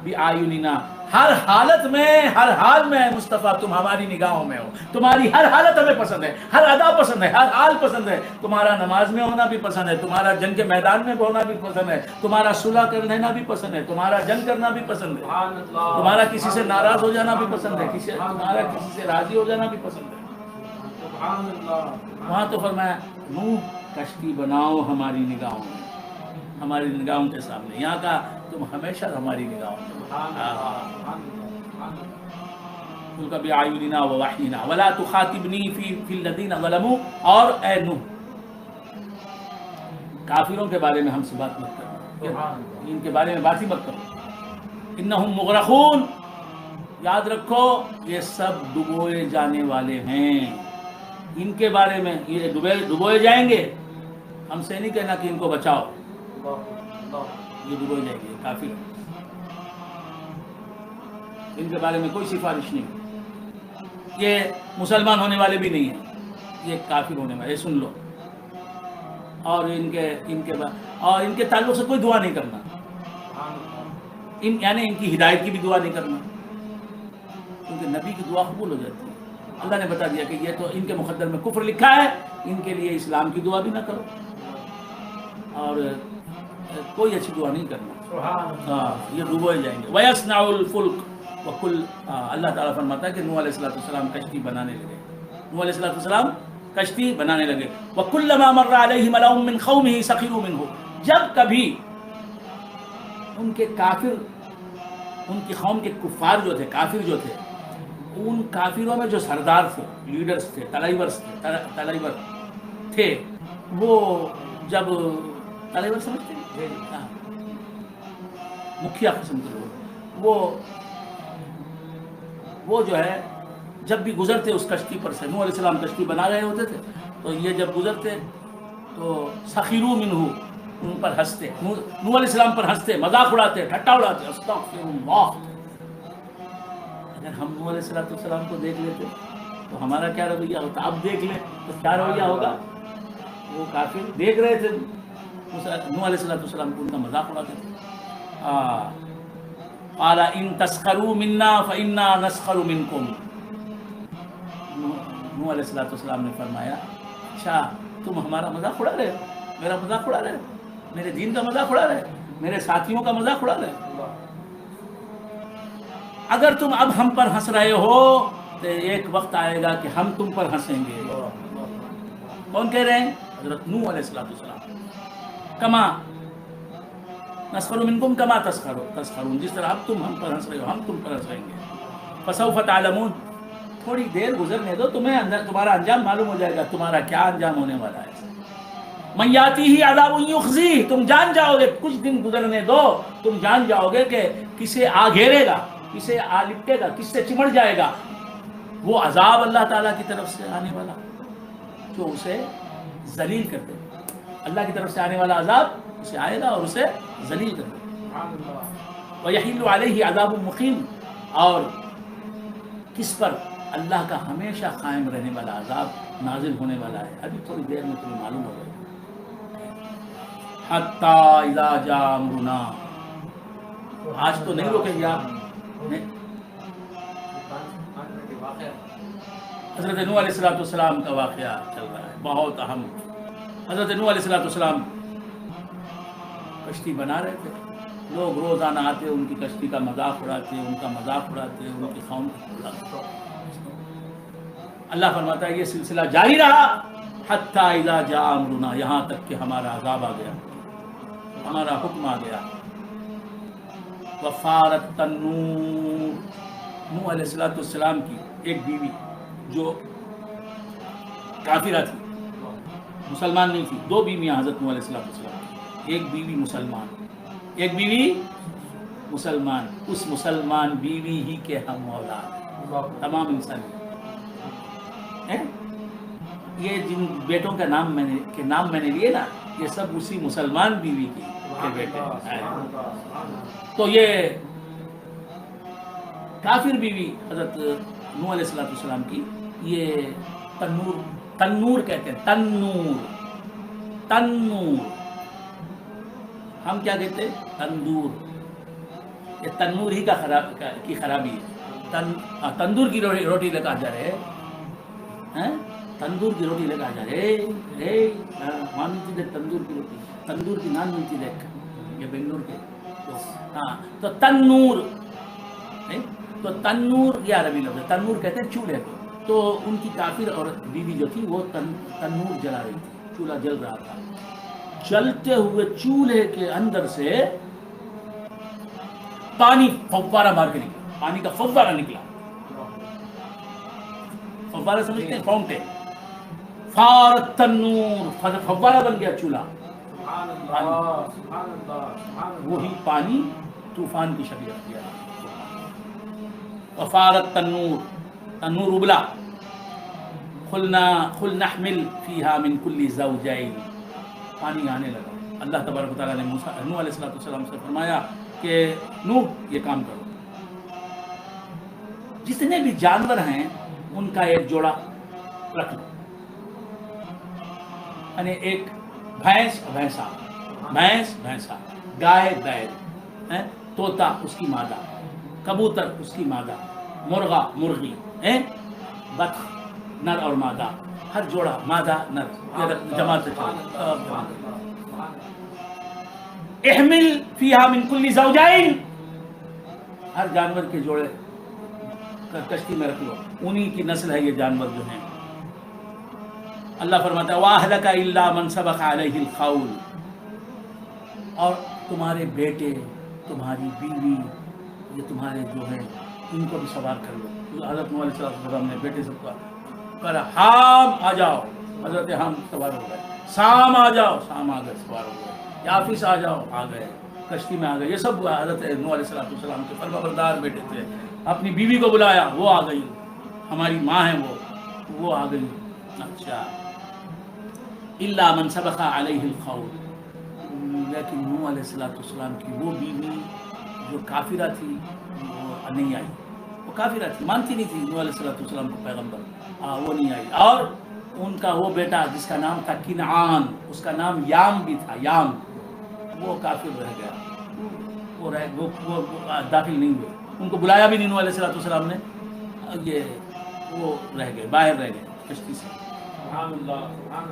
Speaker 1: بِأَعْيُنِنَا، ہر حالت میں، ہر حال میں مصطفیٰ تم ہماری نگاہوں میں ہو. تمہاری ہر حالت ہمیں پسند ہے، ہر ادا پسند ہے، ہر حال پسند ہے. تمہارا نماز میں ہونا بھی پسند ہے، تمہارا جنگ کے میدان میں ہونا بھی پسند ہے، تمہارا صلح کر لینا بھی پسند ہے، تمہارا جنگ کرنا بھی پسند ہے،
Speaker 2: سبحان اللہ.
Speaker 1: تمہارا کسی سے ناراض ہو جانا بھی پسند ہے، تمہارا کسی سے راضی ہو جانا بھی پسند ہے.
Speaker 2: سبحان اللہ.
Speaker 1: وہاں تو فرمایا نوح کشتی بناؤ ہماری نگاہوں میں، ہماری نگاہوں کے سامنے. یہاں کا تم ہمیشہ ہماری نگاہوں میں. قل بِأَعْيُنِنَا وَوَحْيِنَا وَلَا تُخَاطِبْنِي فِي الَّذِينَ ظَلَمُوا. اور اے نوح کافروں کے بارے میں ہم سے بات مت کرو، ان کے بارے میں بات ہی مت کرو. إِنَّهُمْ مُغْرَقُونَ، یاد رکھو یہ سب ڈبوئے جانے والے ہیں. ان کے بارے میں یہ ڈبوئے جائیں گے. ہم سے نہیں کہنا کہ ان کو بچاؤ، یہ ڈبوئے جائیں گے. کافر ان کے بارے میں کوئی سفارش نہیں. یہ مسلمان ہونے والے بھی نہیں ہیں، یہ کافر ہونے والے. سن لو. اور ان کے تعلق سے کوئی دعا نہیں کرنا، یعنی ان کی ہدایت کی بھی دعا نہیں کرنا، کیونکہ نبی کی دعا قبول ہو جاتی ہے. اللہ نے بتا دیا کہ یہ تو ان کے مقدر میں کفر لکھا ہے، ان کے لیے اسلام کی دعا بھی نہ کرو، اور کوئی اچھی دعا نہیں کرنا. ہاں یہ ڈبوئے جائیں گے. وَيَصْنَعُ الْفُلْكَ وَكُلْ. اللہ تعالیٰ فرماتا ہے کہ نوح علیہ السلام کشتی بنانے لگے. نوح علیہ السلام کشتی بنانے لگے. وَكُلَّمَا مَرَّ عَلَيْهِ مَلَأٌ مِّنْ قَوْمِهِ سَخِرُوا مِنْهُ. جب کبھی ان کے کافر، ان کی قوم کے کفار جو تھے، کافر جو تھے، ان کافروں میں جو سردار تھے، لیڈرز تھے، تلائیور تھے، وہ جب تلائیور سمجھتے ہیں، مکھیا قسم کے لوگ، وہ جو ہے جب بھی گزرتے اس کشتی پر سے، نوح علیہ السلام کشتی بنا رہے ہوتے تھے، تو یہ جب گزرتے تو سخیرو منہ، ان پر ہنستے، نوح علیہ السلام پر ہنستے، مذاق اڑاتے، ٹھٹا اڑاتے. استغفر اللہ. اگر ہم نوح علیہ السلام کو دیکھ لیتے تو ہمارا کیا رویہ ہوتا؟ اب دیکھ لیں تو کیا رویہ ہوگا. وہ کافر دیکھ رہے تھے نوح علیہ السلام کو، ان کا مذاق اڑاتے تھے. قال ان تسخروا منا فانا نسخر منکم. نوح علیہ السلام نے فرمایا اچھا تم ہمارا مذاق اڑا رہے ہو، میرا مذاق اڑا رہے ہو، میرے دین کا مذاق اڑا رہے ہو، میرے ساتھیوں کا مذاق اڑا رہے ہو. اگر تم اب ہم پر ہنس رہے ہو تو ایک وقت آئے گا کہ ہم تم پر ہنسیں گے. کون کہہ رہے ہیں؟ حضرت نوح علیہ السلام. کما نسخر منکم کما تسخرون. جس طرح اب تم ہم پر ہنس رہے ہو ہم تم پر ہنسیں گے. فسوف تعلمون. تھوڑی دیر گزرنے دو، تمہارا انجام معلوم ہو جائے گا، تمہارا کیا انجام ہونے والا ہے. من یاتیہ عذاب یخزیہ. تم جان جاؤ گے، کچھ دن گزرنے دو، تم جان جاؤ گے کہ کسے آ گھیرے گا، کسے آ لپٹے گا، کس سے چمٹ جائے گا. وہ عذاب اللہ تعالیٰ کی طرف سے آنے والا جو اسے ذلیل کر دے. اللہ کی طرف سے آنے والا عذاب اسے آئے گا اور اسے ذلیل کر دے. وَيَحِلُّ عَلَيْهِ عَذَابٌ مُقِيمٌ. اور کس پر؟ اللہ کا ہمیشہ قائم رہنے والا عذاب نازل ہونے والا ہے. ابھی تھوڑی دیر میں تمہیں معلوم ہو جائے گا. حَتَّى إِذَا جَاءَ أَمْرُنَا. آج تو نہیں روکیں گے آپ. حضرت نوح علیہ السلام کا واقعہ چل رہا ہے، بہت اہم۔ حضرت نوح علیہ السلام کشتی بنا رہے تھے، لوگ روزانہ آتے ان کی کشتی کا مذاق اڑاتے، ان کا مذاق اڑاتے، ان کی قوم کو اڑاتے۔ اللہ فرماتا ہے یہ سلسلہ جاری رہا حتیٰ اذا جاء امرنا، یہاں تک کہ ہمارا عذاب آ گیا، ہمارا حکم آ گیا۔ وفارت تنور، نوح علیہ السلام کی ایک بیوی جو کافرہ تھی، مسلمان نہیں تھی، دو بیویاں حضرت نوح علیہ السلام کی، ایک بیوی مسلمان، ایک بیوی مسلمان، اس مسلمان بیوی ہی کے ہم اولاد تمام انسان ہیں۔ یہ جن بیٹوں کا نام میں نے لیے نا، یہ سب اسی مسلمان بیوی کے بیٹے ہیں۔ تو یہ کافر بیوی حضرت نوح علیہ السلام کی، یہ تنور کہتے ہیں، تنور ہم کیا کہتے ہیں؟ تندور۔ یہ تنور ہی کی خرابی ہے۔ تندور کی روٹی لے کر جا رہے ہیں، تندور کی روٹی لے کر جا رہے، وہاں ملتی دیکھ تندور کی روٹی، تندور کی نان ملتی دیکھ، یہ بنگلور کے۔ ہاں تو تنور، تو تنور یہ عربی لفظ ہے، تنور کہتے ہیں چولہے کو۔ تو ان کی کافر عورت بیوی جو تھی وہ تنور جلا رہی تھی، چولہا جل رہا تھا، جلتے ہوئے چولہے کے اندر سے پانی فوارہ مار کے نکلا، پانی کا فوارہ نکلا، فوارہ سمجھتے ہیں؟ فاؤنٹین، فارت تنور، فوارہ بن گیا چولہا، وہی پانی طوفان کی شکل اختیار کیا۔ وفارت تنور، تنور ابلا، قلنا نحمل فیہا من کل زوجین، پانی آنے لگا۔ اللہ تبارک و تعالیٰ نے نوح علیہ السلام سے فرمایا کہ نوح یہ کام کرو، جتنے بھی جانور ہیں ان کا ایک جوڑا رکھ لو، یعنی ایک بھینس بھینسا، گائے بیل، طوطا اس کی مادہ، کبوتر اس کی مادہ، مرغا مرغی، بطخ نر اور مادہ، ہر جوڑا مادہ نر جماعت سے چلا۔ احمل فیہا من کل زوجین، ہر جانور کے جوڑے کشتی میں رکھ لو، انہی کی نسل ہے یہ جانور جو ہیں۔ اللہ فرماتا ہے وَأَهْلَكَ إِلَّا مَنْ سَبَقَ عَلَيْهِ الْقَوْلُ، اور تمہارے بیٹے، تمہاری بیوی، یہ تمہارے جو ہیں ان کو بھی سوار کر لو۔ حضرت نوح علیہ السلام نے بیٹے سب کو کہا حام آ جاؤ، حضرت حام سوار ہو گئے، سام آ جاؤ، سام آ گئے سوار ہو گئے، یافس آ جاؤ، آ گئے، کشتی میں آ گئے۔ یہ سب حضرت نوح علیہ السلام کے فرمانبردار بیٹے تھے۔ اپنی بیوی کو بلایا، وہ آ گئی، ہماری ماں ہیں وہ آ گئی۔ اچھا، الا من سبق علیہ القول، لیکن نوح علیہ السلام کی وہ بیوی جو کافرہ تھی وہ نہیں آئی، وہ کافرہ تھی، مانتی نہیں تھی نوح علیہ السلام کو پیغمبر، وہ نہیں آئی۔ اور ان کا وہ بیٹا جس کا نام تھا کنعان، اس کا نام یام بھی تھا، یام، وہ کافر رہ گیا، وہ داخل نہیں ہوئے، ان کو بلایا بھی نہیں نوح علیہ السلام نے، وہ رہ گئے، باہر رہ گئے کشتی سے۔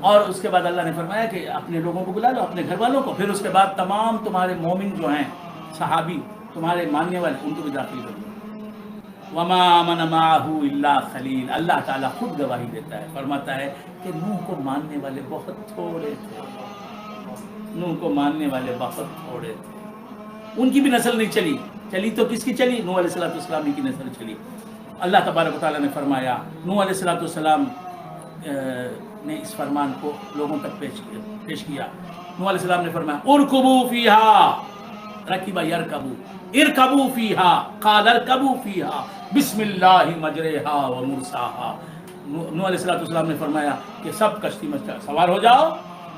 Speaker 1: اور اس کے بعد اللہ نے فرمایا کہ اپنے لوگوں کو بلا لو، اپنے گھر والوں کو، پھر اس کے بعد تمام تمہارے مومن جو ہیں، صحابی، تمہارے ماننے والے، ان کو بھی داخل کر دو۔ وما آمن معه الا خلیل، اللہ تعالیٰ خود گواہی دیتا ہے، فرماتا ہے کہ نوح کو ماننے والے بہت تھوڑے تھے، نوح کو ماننے والے بہت تھوڑے تھے، ان کی بھی نسل نہیں چلی تو کس کی چلی؟ نوح علیہ السلام کی نسل چلی۔ اللہ تبارک و تعالیٰ نے فرمایا، نوح علیہ السلام نے اس فرمان کو لوگوں تک پیش کیا۔ نوح علیہ السلام نے فرمایا ارکبوا فیہا، رکبا یرکبو، ارکبوا فیہا، قال ارکبوا فیہا بسم اللہ مجریہا و مرساہا۔ نوح علیہ السلام نے فرمایا کہ سب کشتی میں سوار ہو جاؤ،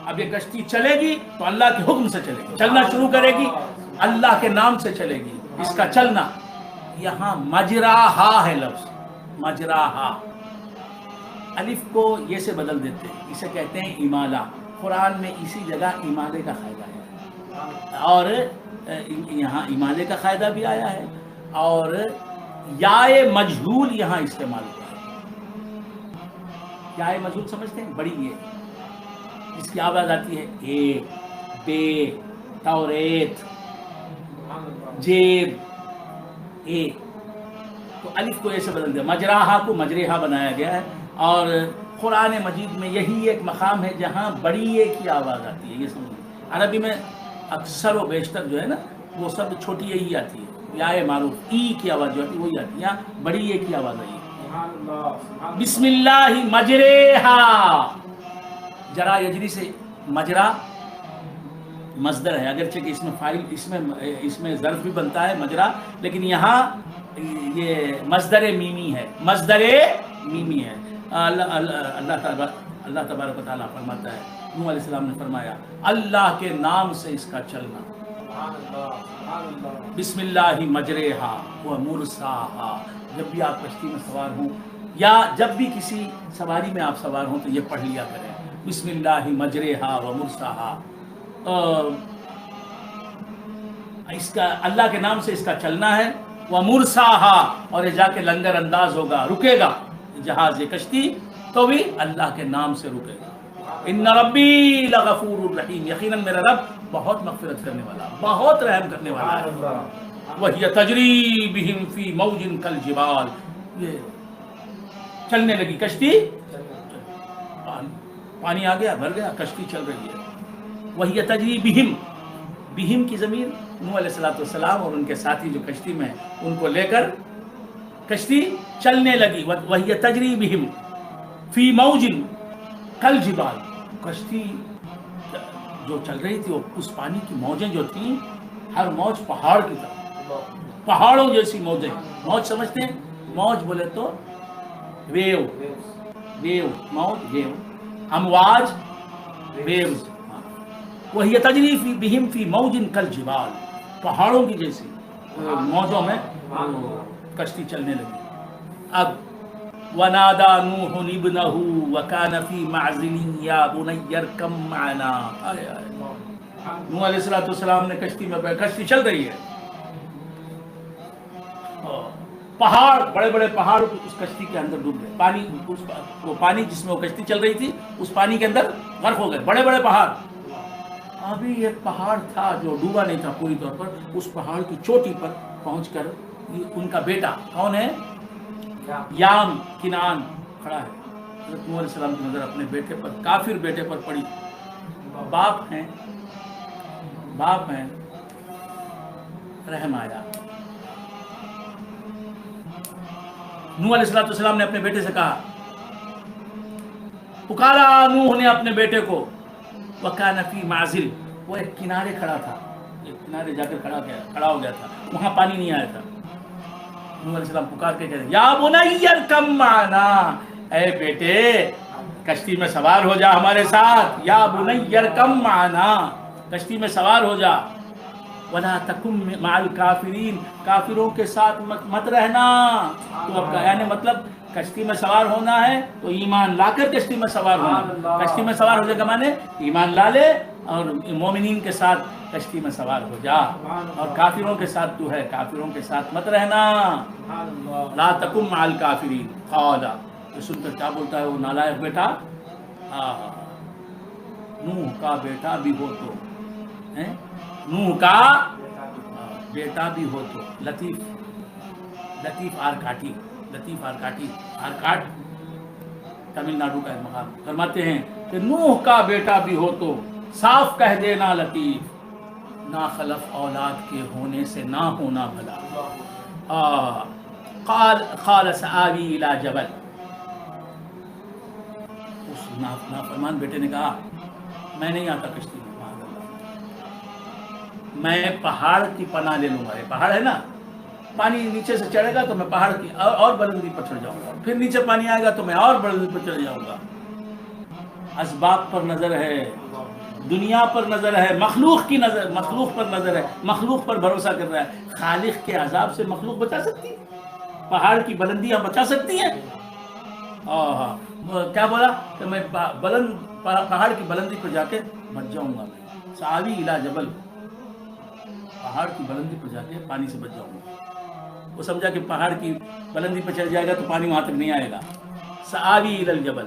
Speaker 1: اب یہ کشتی چلے گی تو اللہ کے حکم سے چلے گی، چلنا شروع کرے گی، اللہ کے نام سے چلے گی، اس کا چلنا۔ یہاں مجراہا ہے لفظ، مجراہا، الف کو یہ سے بدل دیتے ہیں، اسے کہتے ہیں امالہ۔ قرآن میں اسی جگہ امالے کا قاعدہ ہے، اور یہاں امالے کا قاعدہ بھی آیا ہے، اور یائے مجہول یہاں استعمال ہوا ہے۔ کیا ہے مجہول سمجھتے ہیں؟ بڑی یہ جس کی آواز آتی ہے اے، بے، توریت،
Speaker 2: سبحان اللہ
Speaker 1: جیب، اے، تو الف کو ایسے بدل دیا، مجراہا کو مجریہا بنایا گیا ہے. اور قرآن مجید میں یہی ایک مقام ہے جہاں بڑی اے کی آواز آتی ہے. یہ سمجھ، عربی میں اکثر و بیشتر جو ہے نا وہ سب چھوٹی اے ہی آتی ہے، یا معروف ای کی آواز جو آتی ہے وہی آتی ہے، یہاں بڑی اے کی آواز آئی ہے.
Speaker 2: سبحان اللہ سبحان
Speaker 1: بسم اللہ مجریہا، جرا یجری سے مجرا مصدر ہے، اگرچہ کہ اس میں فاعل اس میں ظرف بھی بنتا ہے مجرا، لیکن یہاں یہ مصدر میمی ہے، مصدر میمی ہے. اللہ تبارک و تعالیٰ فرماتا ہے، نوح علیہ السلام نے فرمایا اللہ کے نام سے اس کا چلنا،
Speaker 2: سبحان اللہ
Speaker 1: بسم اللہ مجریہا و مرساہا. جب بھی آپ کشتی میں سوار ہوں یا جب بھی کسی سواری میں آپ سوار ہوں تو یہ پڑھ لیا کریں، بسم اللہ مجریہا و مرساہا. اس کا اللہ کے نام سے اس کا چلنا ہے، وہ مرساہا، اور یہ جا کے لنگر انداز ہوگا، رکے گا جہاز یہ کشتی تو بھی اللہ کے نام سے رکے گا. ان ربی لغفور الرحیم، یقیناً میرا رب بہت مغفرت کرنے والا، بہت رحم کرنے والا ہے. وَهِيَ تَجْرِي بِهِمْ فِي مَوْجٍ كَالْجِبَالِ، یہ چلنے لگی کشتی، پانی آ گیا، بھر گیا، کشتی چل رہی ہے. وَهِيَ تَجْرِي بِهِمْ، بِهِمْ کی ضمیر نوح علیہ السلام اور ان کے ساتھی جو کشتی میں ان کو لے کر کشتی چلنے لگی. وَهِيَ تَجْرِي بِهِمْ فِي مَوْجٍ كَالْجِبَالِ، کشتی جو چل رہی تھی اس پانی کی موجیں جو تھیں ہر موج پہاڑ کی طرح، پہاڑوں جیسی موجیں. موج سمجھتے ہیں؟ موج بولے تو ویو، ویو، موج ویو، امواج ویوز. وہی تجری فی بہم فی موج کالجبال، پہاڑوں کی جیسی موجوں میں کشتی چلنے لگی. اب ونادى نوح ابنه وكان في معزل يا بني اركب معنا. نوح علیہ السلام نے کشتی میں کشتی چل رہی ہے، پہاڑ، بڑے بڑے پہاڑ اس کشتی کے اندر ڈوب گئے، پانی وہ پانی جس میں وہ کشتی چل رہی تھی اس پانی کے اندر غرق ہو گئے، بڑے بڑے پہاڑ. ابھی ایک پہاڑ تھا جو ڈوبا نہیں تھا پوری طور پر، اس پہاڑ کی چوٹی پر پہنچ کر ان کا بیٹا کون ہے؟ یام، کنعان کھڑا ہے. حضرت نوح علیہ السلام کی نظر اپنے بیٹے پر، کافر بیٹے پر پڑی. باپ ہیں، رحم آیا. نوح علیہ السلام نے اپنے بیٹے سے کہا، پکارا نوح نے اپنے بیٹے کو، وَكَانَ فِي مَعْزِلٍ، وہ ایک کنارے کھڑا تھا، ایک کنارے جا کر کھڑا ہو گیا تھا، وہاں پانی نہیں آیا تھا. نوح علیہ السلام پکار کے کہتے ہیں، یا بنی ارکب معنا، اے بیٹے کشتی میں سوار ہو جا ہمارے ساتھ. یا بنی ارکب معنا، کشتی میں سوار ہو جا. وَلَا تَكُن مَعَ الْكَافِرِينَ، کافروں کے ساتھ مت رہنا. تو اب یعنی مطلب کشتی میں سوار ہونا ہے تو ایمان لا کر کشتی میں سوار ہونا. کشتی میں سوار ہونے کا معنی ایمان لا لے اور مومنین کے ساتھ کشتی میں سوار ہو جا، اور کافروں کے ساتھ تو ہے، کافروں کے ساتھ مت رہنا. لا تکن مع الکافرین. قال، یہ سن کر کیا بولتا ہے وہ نالائق بیٹا، نوح کا بیٹا بھی ہو تو، نوح کا بیٹا بھی ہو تو. لطیف آرکاٹی، آرکاٹ تمل ناڈو کا ایک مقام، فرماتے ہیں کہ نوح کا بیٹا بھی ہو تو صاف کہہ دینا لطیف، ناخلف اولاد کے ہونے سے نہ ہونا بھلا. قال سآوی الی جبل، اس نافرمان بیٹے نے کہا میں نہیں آتا کشتی میں، میں پہاڑ کی پناہ لے لوں گا. یہ پہاڑ ہے نا، پانی نیچے سے چڑھے گا تو میں پہاڑ کی اور بلندی پر چڑھ جاؤں گا، پھر نیچے پانی آئے گا تو میں اور بلندی پر چڑھ جاؤں گا. اسباب پر نظر ہے، دنیا پر نظر ہے، مخلوق کی نظر، مخلوق پر نظر ہے، مخلوق پر بھروسہ کر رہا ہے. خالق کے عذاب سے مخلوق بچا سکتی ہے؟ پہاڑ کی بلندیاں بچا سکتی ہیں؟ کیا بولا کہ میں پہاڑ کی بلندی پر جا کے بچ جاؤں گا. میں سآوی الی جبل، پہاڑ کی بلندی پر جا کے پانی سے بچ جاؤں گا. وہ سمجھا کہ پہاڑ کی بلندی پر چڑھ جائے گا تو پانی وہاں تک نہیں آئے گا. سآوی الی الجبل،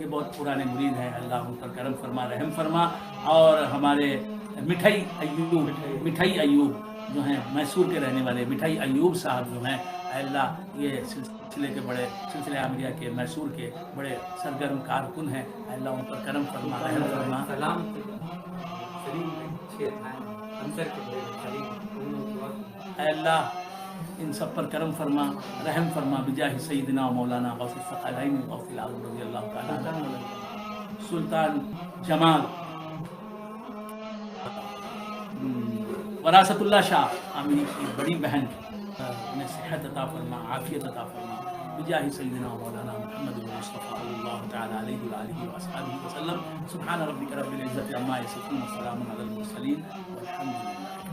Speaker 1: یہ بہت پرانے مرید ہیں، اللہ ان پر کرم فرما، رحم فرما. اور ہمارے مٹھائی ایوب جو ہیں میسور کے رہنے والے مٹھائی ایوب صاحب جو ہیں، اے اللہ یہ سلسلہ عامریہ کے میسور کے بڑے سرگرم کارکن ہیں، اے اللہ ان پر کرم فرما، رحم فرما.
Speaker 3: سلام شریف میں 6 تھائیں انصر کے بڑے شریف.
Speaker 1: اے اللہ ان سب پر کرم فرما، رحم فرما، بجاہ سیدنا و مولانا غوث الثقلین غوث العظم رضی اللہ تعالیٰ عنہ. سلطان جمال وراثت اللہ شاہ عامری کی بڑی بہن، انہیں صحت عطا فرما، عافیت عطا فرما، بجاہ سیدنا و مولانا محمد مصطفیٰ اللہ تعالیٰ علیہ وآلہ وصحبہ وسلم. سبحان ربک رب العزت عما یصفون، وسلام علی المرسلین، والحمد للہ.